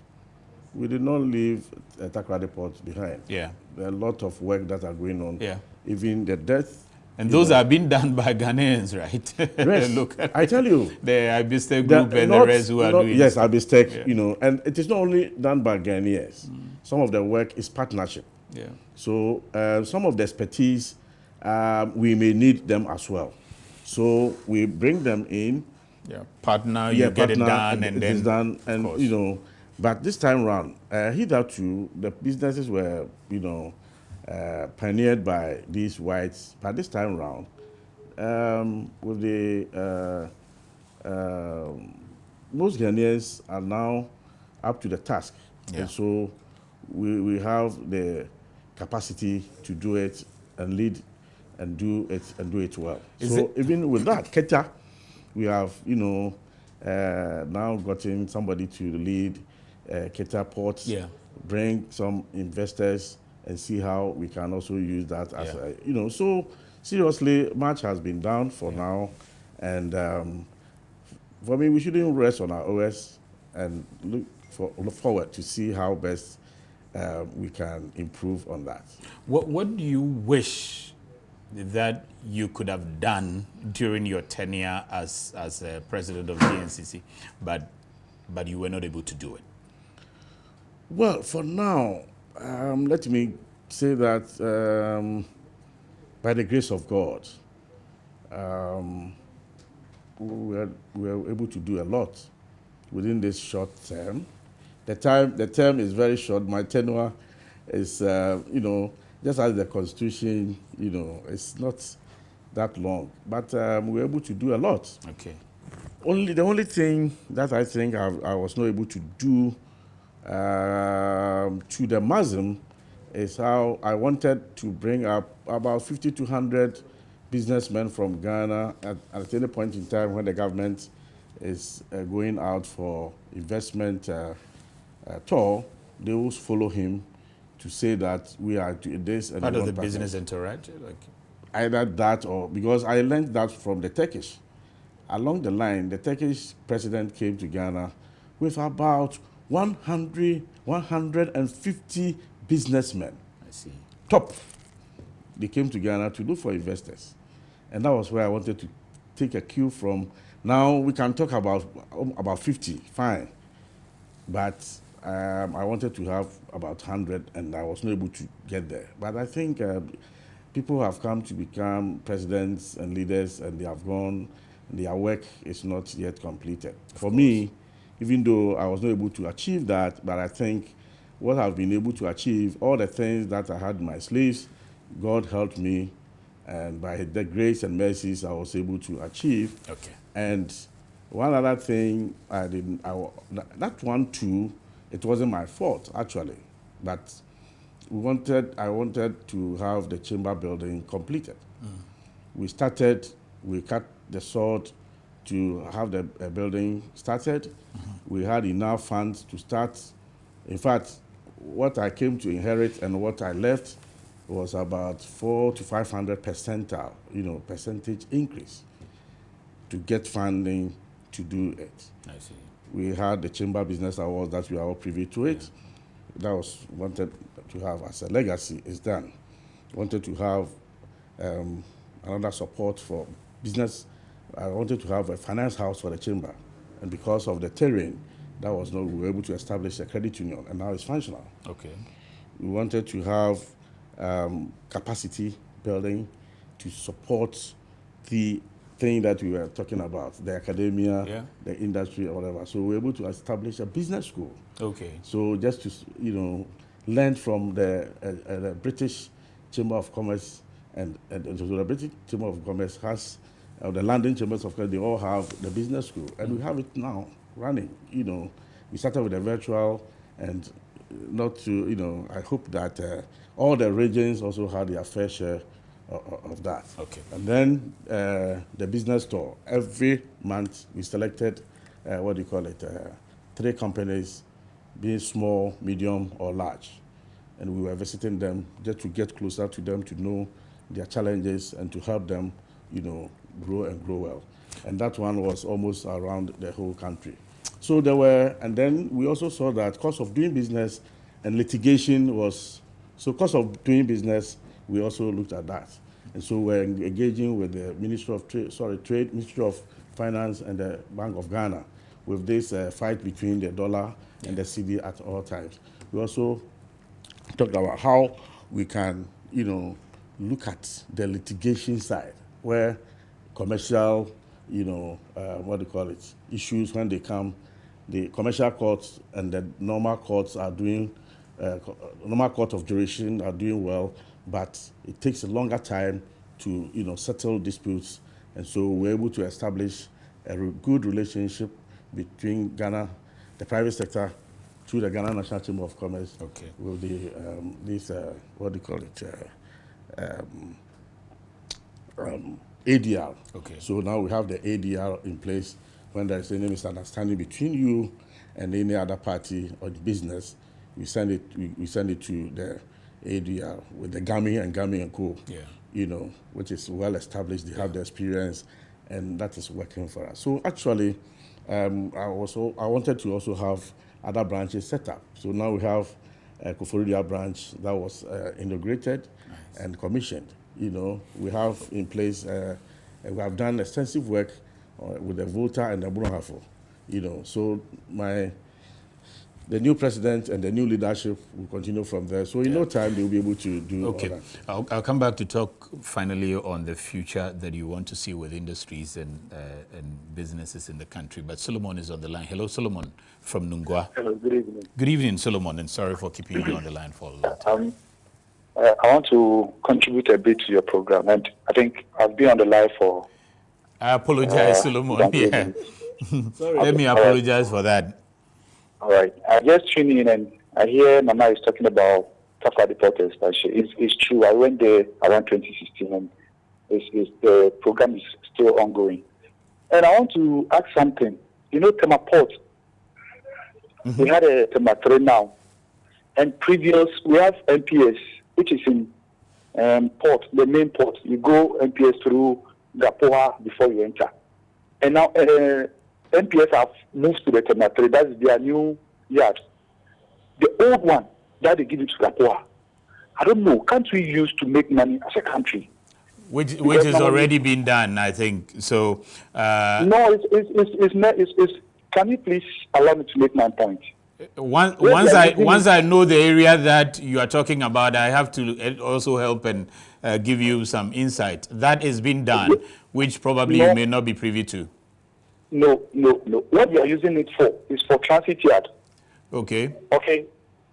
we did not leave Takoradi port behind. Yeah. There are a lot of work that are going on. Yeah. Even the death. And those are being done by Ghanaians, right? Yes. Look, I tell you. The APPIAGYEI group and the rest who are doing Yes, stuff. APPIAGYEI, Yeah. you know, and it is not only done by Ghanaians. Some of the work is partnership. Yeah. So some of the expertise, we may need them as well. So we bring them in. Yeah, partner, you get it done, and then it's done, and you know. But this time round, hitherto the businesses were, you know, pioneered by these whites. But this time round, with the most Ghanaians are now up to the task, and so we have the capacity to do it and lead and do it well. Even with that, Keta, we have, you know, now gotten somebody to lead Keta ports, bring some investors and see how we can also use that as a, you know, so seriously, much has been done for now, and for me, we shouldn't rest on our OS and look forward to see how best we can improve on that. What do you wish that you could have done during your tenure as president of GNCC, but you were not able to do it? Well, for now, let me say that by the grace of God, we were able to do a lot within this short term. The term is very short. My tenure is, you know, just as the Constitution, you know, it's not that long. But we were able to do a lot. Okay. The only thing that I think I was not able to do to the maximum is how I wanted to bring up about 50 to 100 businessmen from Ghana at any point in time when the government is going out for investment tour. They will follow him to say that we are doing this. And part of the business entourage? Like either that or, because I learned that from the Turkish. Along the line, the Turkish president came to Ghana with about 150 businessmen. I see. Top. They came to Ghana to look for investors. And that was where I wanted to take a cue from. Now we can talk about 50, fine. But I wanted to have about 100, and I was not able to get there. But I think people have come to become presidents and leaders, and they have gone. Their work is not yet completed. For me, even though I was not able to achieve that, but I think what I've been able to achieve, all the things that I had in my sleeves, God helped me, and by the grace and mercies, I was able to achieve. Okay. And one other thing, that one too, it wasn't my fault actually, but I wanted to have the chamber building completed. We cut the sod to have the building started. We had enough funds to start. In fact, what I came to inherit and what I left was about 400 to 500 percentile, percentage increase to get funding to do it. I see. We had the Chamber Business Awards that we are all privy to it. That was wanted to have as a legacy, is done. Wanted to have another support for business. I wanted to have a finance house for the Chamber. And because of the terrain, that was not, we were able to establish a credit union, and now it's functional. Okay. We wanted to have capacity building to support the thing that we were talking about, the academia, the industry, or whatever. So we were able to establish a business school. Okay. So just to, learn from the British Chamber of Commerce, and so the British Chamber of Commerce has, the London Chambers of Commerce, they all have the business school. And we have it now running. We started with a virtual, and not to, I hope that all the regions also had their fair share of that. Okay. And then the business store. Every month we selected, 3 companies, being small, medium, or large. And we were visiting them just to get closer to them, to know their challenges and to help them, grow and grow well. And that one was almost around the whole country. So there were, and then we also saw that cost of doing business and litigation was, so cost of doing business, we also looked at that. And so we're engaging with the Ministry of Trade, Ministry of Finance, and the Bank of Ghana with this fight between the dollar and the cedi at all times. We also talked about how we can, look at the litigation side, where commercial, issues, when they come, the commercial courts and the normal courts are doing, normal court of jurisdiction are doing well, but it takes a longer time to, settle disputes. And so we're able to establish a good relationship between Ghana, the private sector, through the Ghana National Chamber of Commerce, with the, ADR. Okay. So now we have the ADR in place. When there is any misunderstanding between you and any other party or the business, we send it to the ADR with the GAMI and Co. Yeah. Which is well established. They have the experience, and that is working for us. So actually, I wanted to also have other branches set up. So now we have a Koforidua branch that was integrated and commissioned. We have in place, we have done extensive work with the Volta and the Bruhafo. So the new president and the new leadership will continue from there. So in no time, they'll be able to do all that. I'll come back to talk finally on the future that you want to see with industries and businesses in the country. But Solomon is on the line. Hello, Solomon from Nungwa. Hello, good evening. Good evening, Solomon, and sorry for keeping you on the line for a long time. I want to contribute a bit to your program, and I think I've been on the line for... I apologize, Solomon. Yeah. Let me apologize for that. All right. I just tuned in and I hear Mama is talking about Kafka deporters. It's true. I went there around 2016 and the program is still ongoing. And I want to ask something. Tema Port. We had a Tema 3 now. And previous, we have MPS, which is in port, the main port. You go MPS through GPHA before you enter. And now MPS have moved to the Tema 3. That's their new yard. The old one that they give it to GPHA, I don't know. Can't we use to make money as a country? Which has already been done, I think. So no, it's. Can you please allow me to make my point? Once I know the area that you are talking about, I have to also help and give you some insight. That has been done, which probably you may not be privy to. No. What they are using it for is for transit yard. Okay. Okay.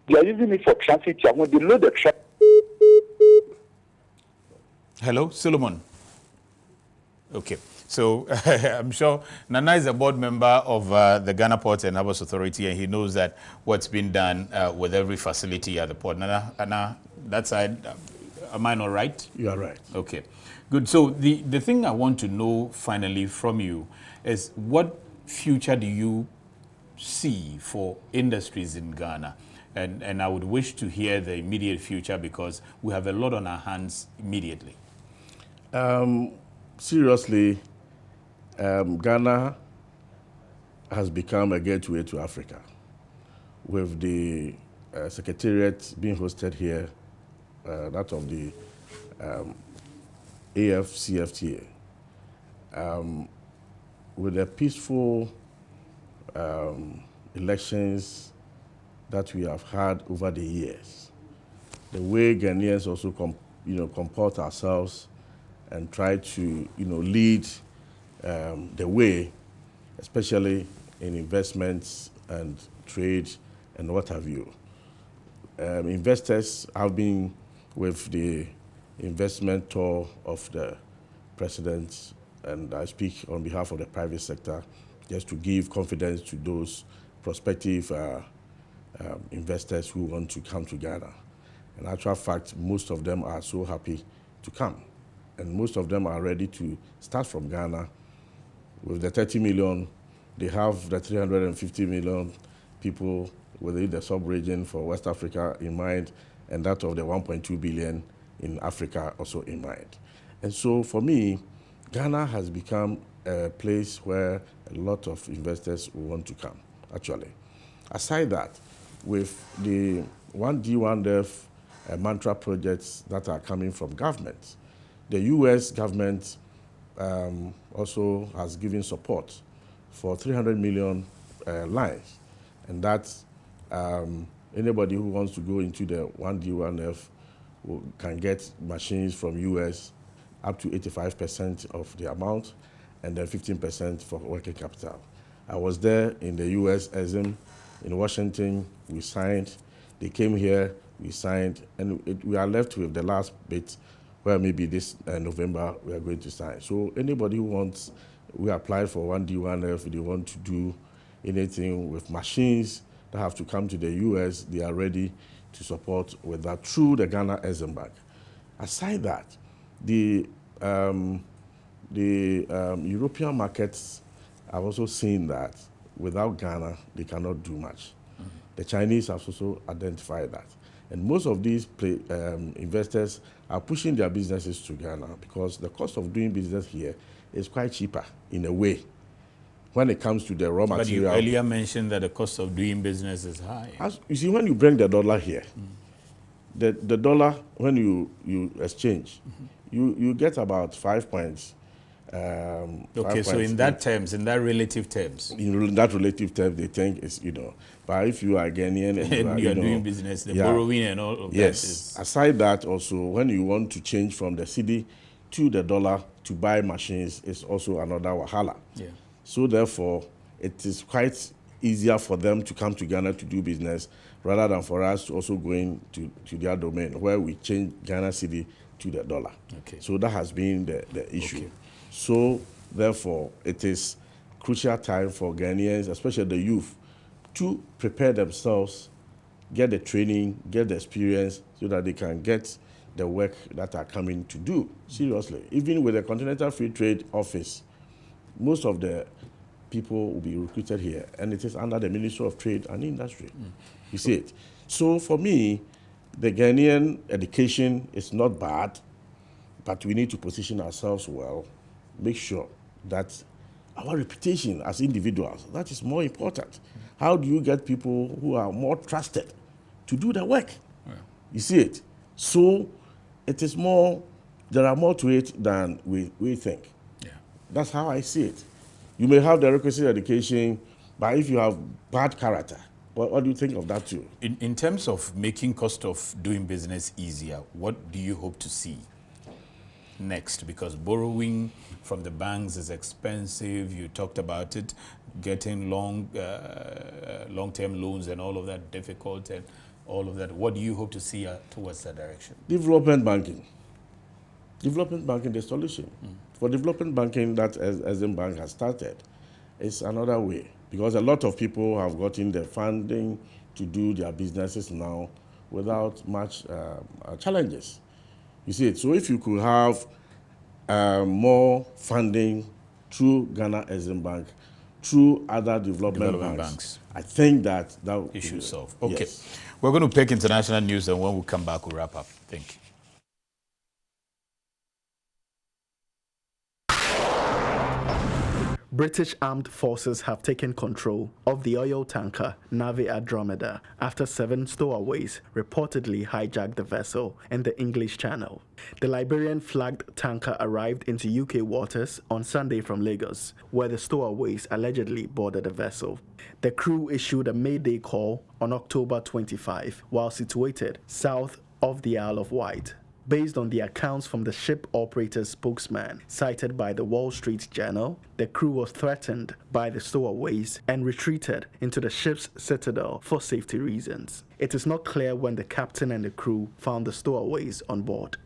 They are using it for transit yard. When they load the truck. Hello, Solomon. Okay. So I'm sure Nana is a board member of the Ghana Ports and Harbours Authority, and he knows that what's been done with every facility at the port. Nana, that side, am I not right? You are right. Okay, good. So the thing I want to know finally from you is, what future do you see for industries in Ghana? And I would wish to hear the immediate future because we have a lot on our hands immediately. Seriously, Ghana has become a gateway to Africa, with the secretariat being hosted here, that of the AFCFTA. With the peaceful elections that we have had over the years, the way Ghanaians also comport ourselves and try to lead the way, especially in investments and trade and what have you. Investors have been with the investment tour of the president, and I speak on behalf of the private sector, just to give confidence to those prospective investors who want to come to Ghana. In actual fact, most of them are so happy to come, and most of them are ready to start from Ghana. With the 30 million, they have the 350 million people within the sub-region for West Africa in mind, and that of the 1.2 billion in Africa also in mind. And so for me, Ghana has become a place where a lot of investors want to come, actually. Aside that, with the 1D, 1F mantra projects that are coming from government, the US government also has given support for 300 million lines, and that's anybody who wants to go into the 1D, 1F can get machines from US up to 85% of the amount, and then 15% for working capital. I was there in the US ESIM in Washington. We signed. They came here, we signed, and we are left with the last bit where maybe this November we are going to sign. So anybody who wants, we applied for 1D, 1F, they want to do anything with machines that have to come to the US, they are ready to support with that through the Ghana EXIM Bank. Aside that, the European markets have also seen that without Ghana, they cannot do much. Mm-hmm. The Chinese have also identified that. And most of these investors are pushing their businesses to Ghana because the cost of doing business here is quite cheaper in a way when it comes to the raw material. But you earlier mentioned that the cost of doing business is high. You see, when you bring the dollar here, the dollar, when you exchange, you get about 5 points. Okay, so in that terms, in that relative terms. In that relative terms, they think it's, but if you are Ghanaian and you are doing business, the borrowing and all of that. Yes. Aside that, also, when you want to change from the cedi to the dollar to buy machines, it's also another wahala. Yeah. So therefore, it is quite easier for them to come to Ghana to do business rather than for us to also go into their domain where we change Ghana cedi to the dollar. Okay. So that has been the issue. Okay. So therefore, it is crucial time for Ghanaians, especially the youth, to prepare themselves, get the training, get the experience, so that they can get the work that are coming to do. Seriously, even with the Continental Free Trade Office, most of the people will be recruited here, and it is under the Ministry of Trade and Industry. You see it. So for me, the Ghanaian education is not bad, but we need to position ourselves well, make sure that our reputation as individuals, that is more important. How do you get people who are more trusted to do the work? Yeah. You see it. So it is more, there are more to it than we think. Yeah. That's how I see it. You may have the requisite education, but if you have bad character, what do you think of that too? In terms of making cost of doing business easier, what do you hope to see next? Because borrowing from the banks is expensive. You talked about it, getting long-term loans and all of that difficult and all of that. What do you hope to see towards that direction? Development banking. Development banking, the solution. For development banking that EXIM Bank has started, it's another way. Because a lot of people have gotten the funding to do their businesses now without much challenges. You see it. So if you could have more funding through Ghana EXIM Bank through other development banks. I think that issue solved. Okay. Yes. We're going to take international news, and when we come back, we'll wrap up. Thank you. British armed forces have taken control of the oil tanker Navy Andromeda after 7 stowaways reportedly hijacked the vessel in the English Channel. The Liberian-flagged tanker arrived into UK waters on Sunday from Lagos, where the stowaways allegedly boarded the vessel. The crew issued a mayday call on October 25 while situated south of the Isle of Wight. Based on the accounts from the ship operator's spokesman cited by the Wall Street Journal, the crew was threatened by the stowaways and retreated into the ship's citadel for safety reasons. It is not clear when the captain and the crew found the stowaways on board.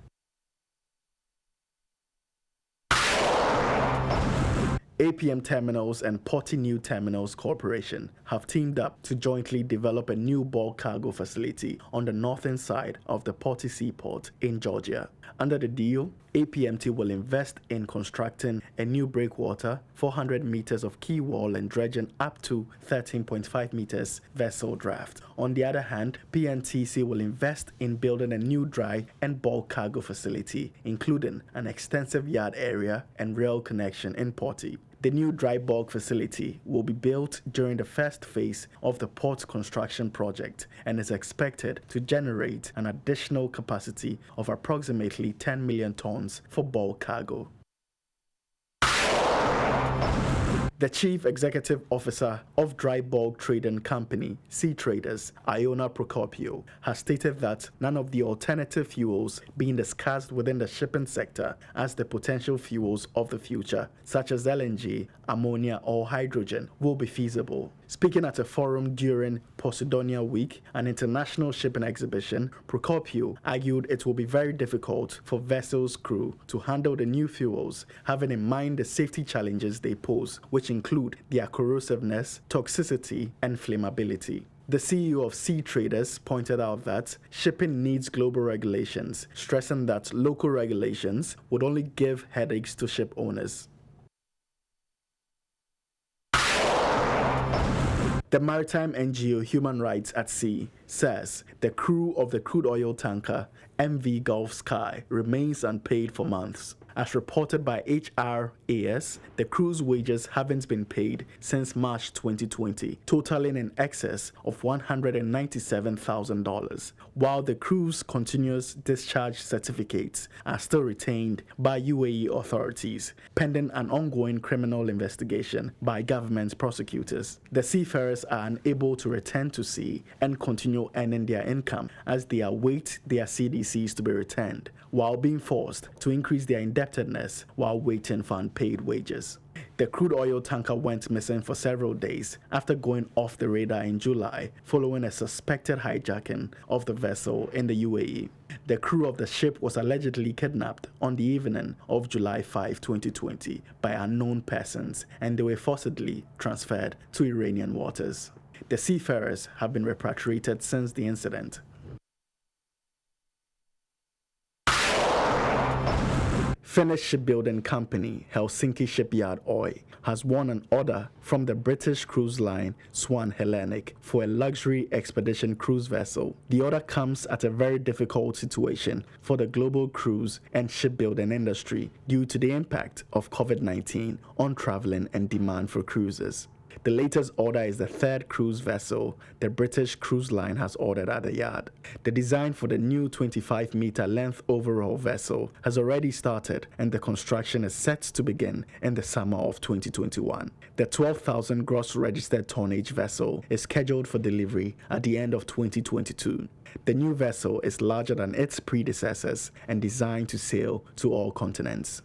APM Terminals and Porty New Terminals Corporation have teamed up to jointly develop a new bulk cargo facility on the northern side of the Porty Seaport in Georgia. Under the deal, APMT will invest in constructing a new breakwater, 400 meters of quay wall and dredging up to 13.5 meters vessel draft. On the other hand, PNTC will invest in building a new dry and bulk cargo facility, including an extensive yard area and rail connection in Porty. The new dry bulk facility will be built during the first phase of the port's construction project and is expected to generate an additional capacity of approximately 10 million tons for bulk cargo. The Chief Executive Officer of Dry Bulk Trading Company, Sea Traders, Iona Procopio, has stated that none of the alternative fuels being discussed within the shipping sector as the potential fuels of the future, such as LNG, ammonia, or hydrogen, will be feasible. Speaking at a forum during Posidonia Week, an international shipping exhibition, Procopio argued it will be very difficult for vessels' crew to handle the new fuels, having in mind the safety challenges they pose, which include their corrosiveness, toxicity, and flammability. The CEO of Sea Traders pointed out that shipping needs global regulations, stressing that local regulations would only give headaches to ship owners. The maritime NGO Human Rights at Sea says the crew of the crude oil tanker MV Gulf Sky remains unpaid for months. As reported by HRAS, the crew's wages haven't been paid since March 2020, totaling in excess of $197,000, while the crew's continuous discharge certificates are still retained by UAE authorities, pending an ongoing criminal investigation by government prosecutors. The seafarers are unable to return to sea and continue earning their income as they await their CDCs to be returned, while being forced to increase their indebtedness while waiting for unpaid wages. The crude oil tanker went missing for several days after going off the radar in July following a suspected hijacking of the vessel in the UAE. The crew of the ship was allegedly kidnapped on the evening of July 5, 2020 by unknown persons, and they were forcibly transferred to Iranian waters. The seafarers have been repatriated since the incident. Finnish shipbuilding company Helsinki Shipyard Oy has won an order from the British cruise line Swan Hellenic for a luxury expedition cruise vessel. The order comes at a very difficult situation for the global cruise and shipbuilding industry due to the impact of COVID-19 on traveling and demand for cruises. The latest order is the third cruise vessel the British cruise line has ordered at the yard. The design for the new 25-meter length overhaul vessel has already started, and the construction is set to begin in the summer of 2021. The 12,000 gross registered tonnage vessel is scheduled for delivery at the end of 2022. The new vessel is larger than its predecessors and designed to sail to all continents.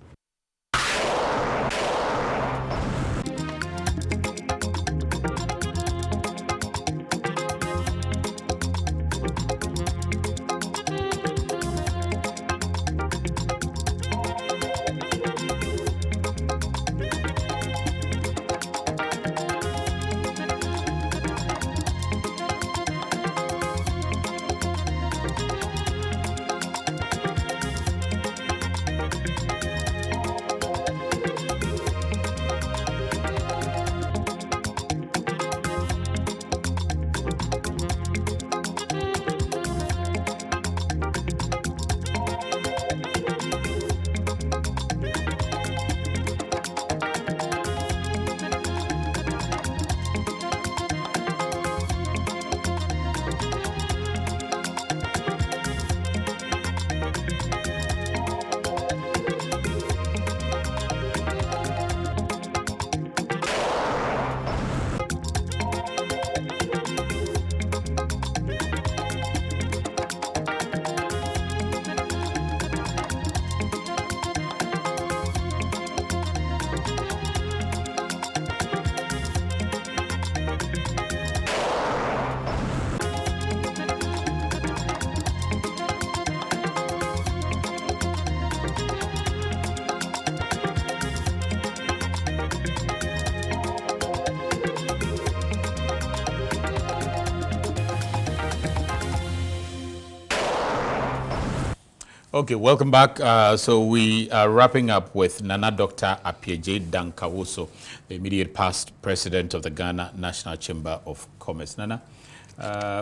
Okay, welcome back. So we are wrapping up with Nana Dr. APPIAGYEI Dankawoso, the immediate past president of the Ghana National Chamber of Commerce. Nana,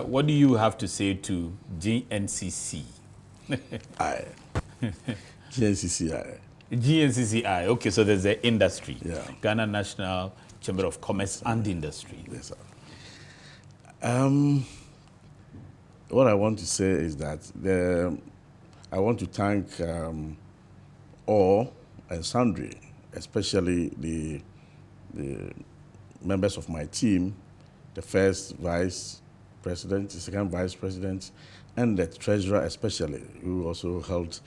what do you have to say to GNCC? GNCCI. GNCCI. Okay, so there's the industry. Yeah. Ghana National Chamber of Commerce and Industry. Yes, sir. What I want to say is that I want to thank all and sundry, especially the members of my team, the first vice president, the second vice president, and the treasurer especially, who also helped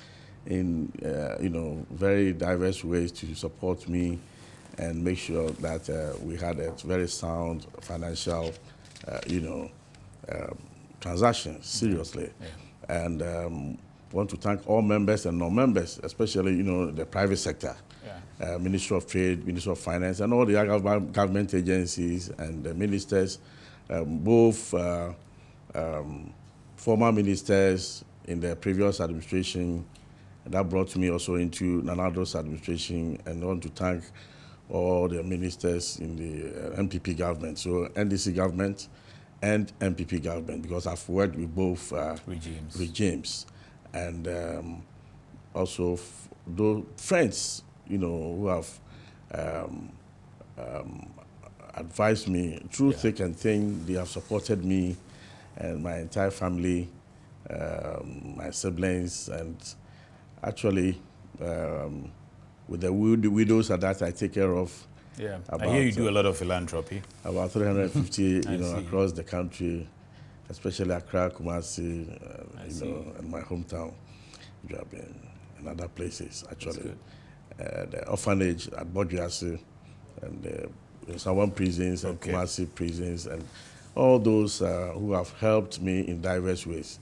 in very diverse ways to support me and make sure that we had a very sound financial transaction, seriously. Yeah. And want to thank all members and non-members, especially the private sector, yeah. Ministry of Trade, Ministry of Finance, and all the other government agencies and the ministers, both former ministers in the previous administration. That brought me also into Nanado's administration, and I want to thank all the ministers in the MPP government, so NDC government and MPP government, because I've worked with both regimes. And also those friends, who have advised me through thick and thin. They have supported me and my entire family, my siblings, and actually with the widows that I take care of. Yeah, I hear you do a lot of philanthropy. About 350, across the country, especially Accra, Kumasi, and my hometown, and other places, actually. The orphanage at Bodriasi, and the Sawan prisons, and Kumasi prisons, and all those who have helped me in diverse ways,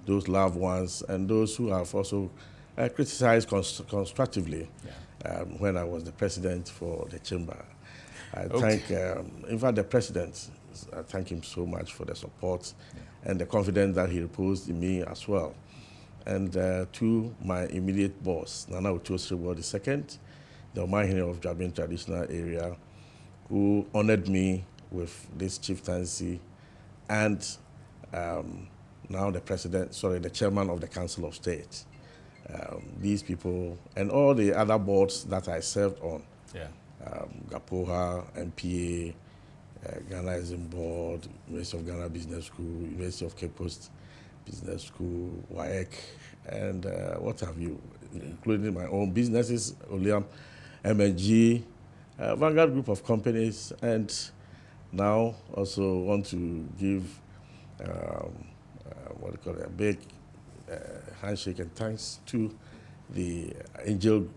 those loved ones, and those who have also criticized constructively when I was the president for the chamber. I thank, in fact, the president, I thank him so much for the support and the confidence that he reposed in me as well. And to my immediate boss, Nana Otosribo II, the Omahine of Jabin traditional area, who honored me with this chieftaincy, and now the chairman of the Council of State. These people and all the other boards that I served on, GPHA, MPA, Ghana Exim Board, University of Ghana Business School, University of Cape Coast Business School, WAEC, and what have you, including my own businesses, Oleam, MNG, Vanguard Group of Companies, and now also want to give a big handshake and thanks to the Angel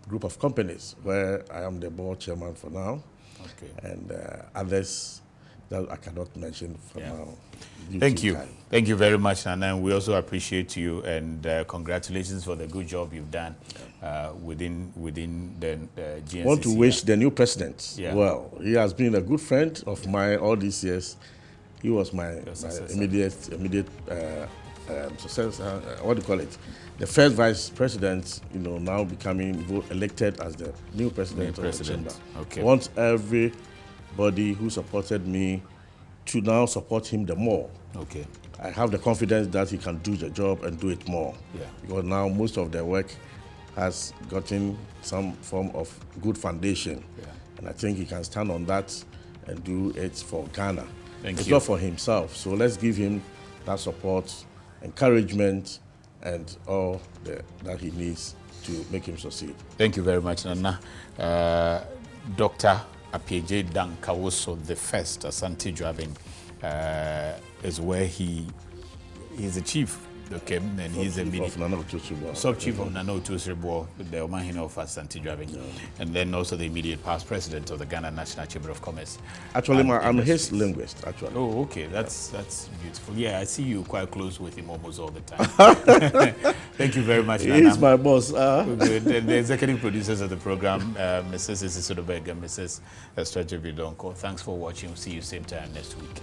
Group of Companies, where I am the board chairman for now, and others that I cannot mention for now. Thank you. Thank you very much, Nana. We also appreciate you, and congratulations for the good job you've done within the GNCC. I want to wish the new president well. He has been a good friend of mine all these years. He was my immediate successor, what do you call it? The first vice president, now becoming elected as the new president of the chamber. I want everybody who supported me to now support him the more. I have the confidence that he can do the job and do it more. Because now most of the work has gotten some form of good foundation. And I think he can stand on that and do it for Ghana. It's not for himself. So let's give him that support, encouragement, and all that he needs to make him succeed. Thank you very much, Nana. Dr. APPIAGYEI Dankawoso, the first Asante Dwabin, is where he's the chief, and he's a sub-chief of Nana Otosribo, the Omahine of Asante Dwabin, and then also the immediate past president of the Ghana National Chamber of Commerce. Actually, I'm his linguist, actually. Oh, okay, that's beautiful. Yeah, I see you quite close with him almost all the time. Thank you very much, Nana. He's my boss. Good. The executive producers of the program, Mrs. Isisodobeg and Mrs. Estrategy Vidonko. Thanks for watching. See you same time next week.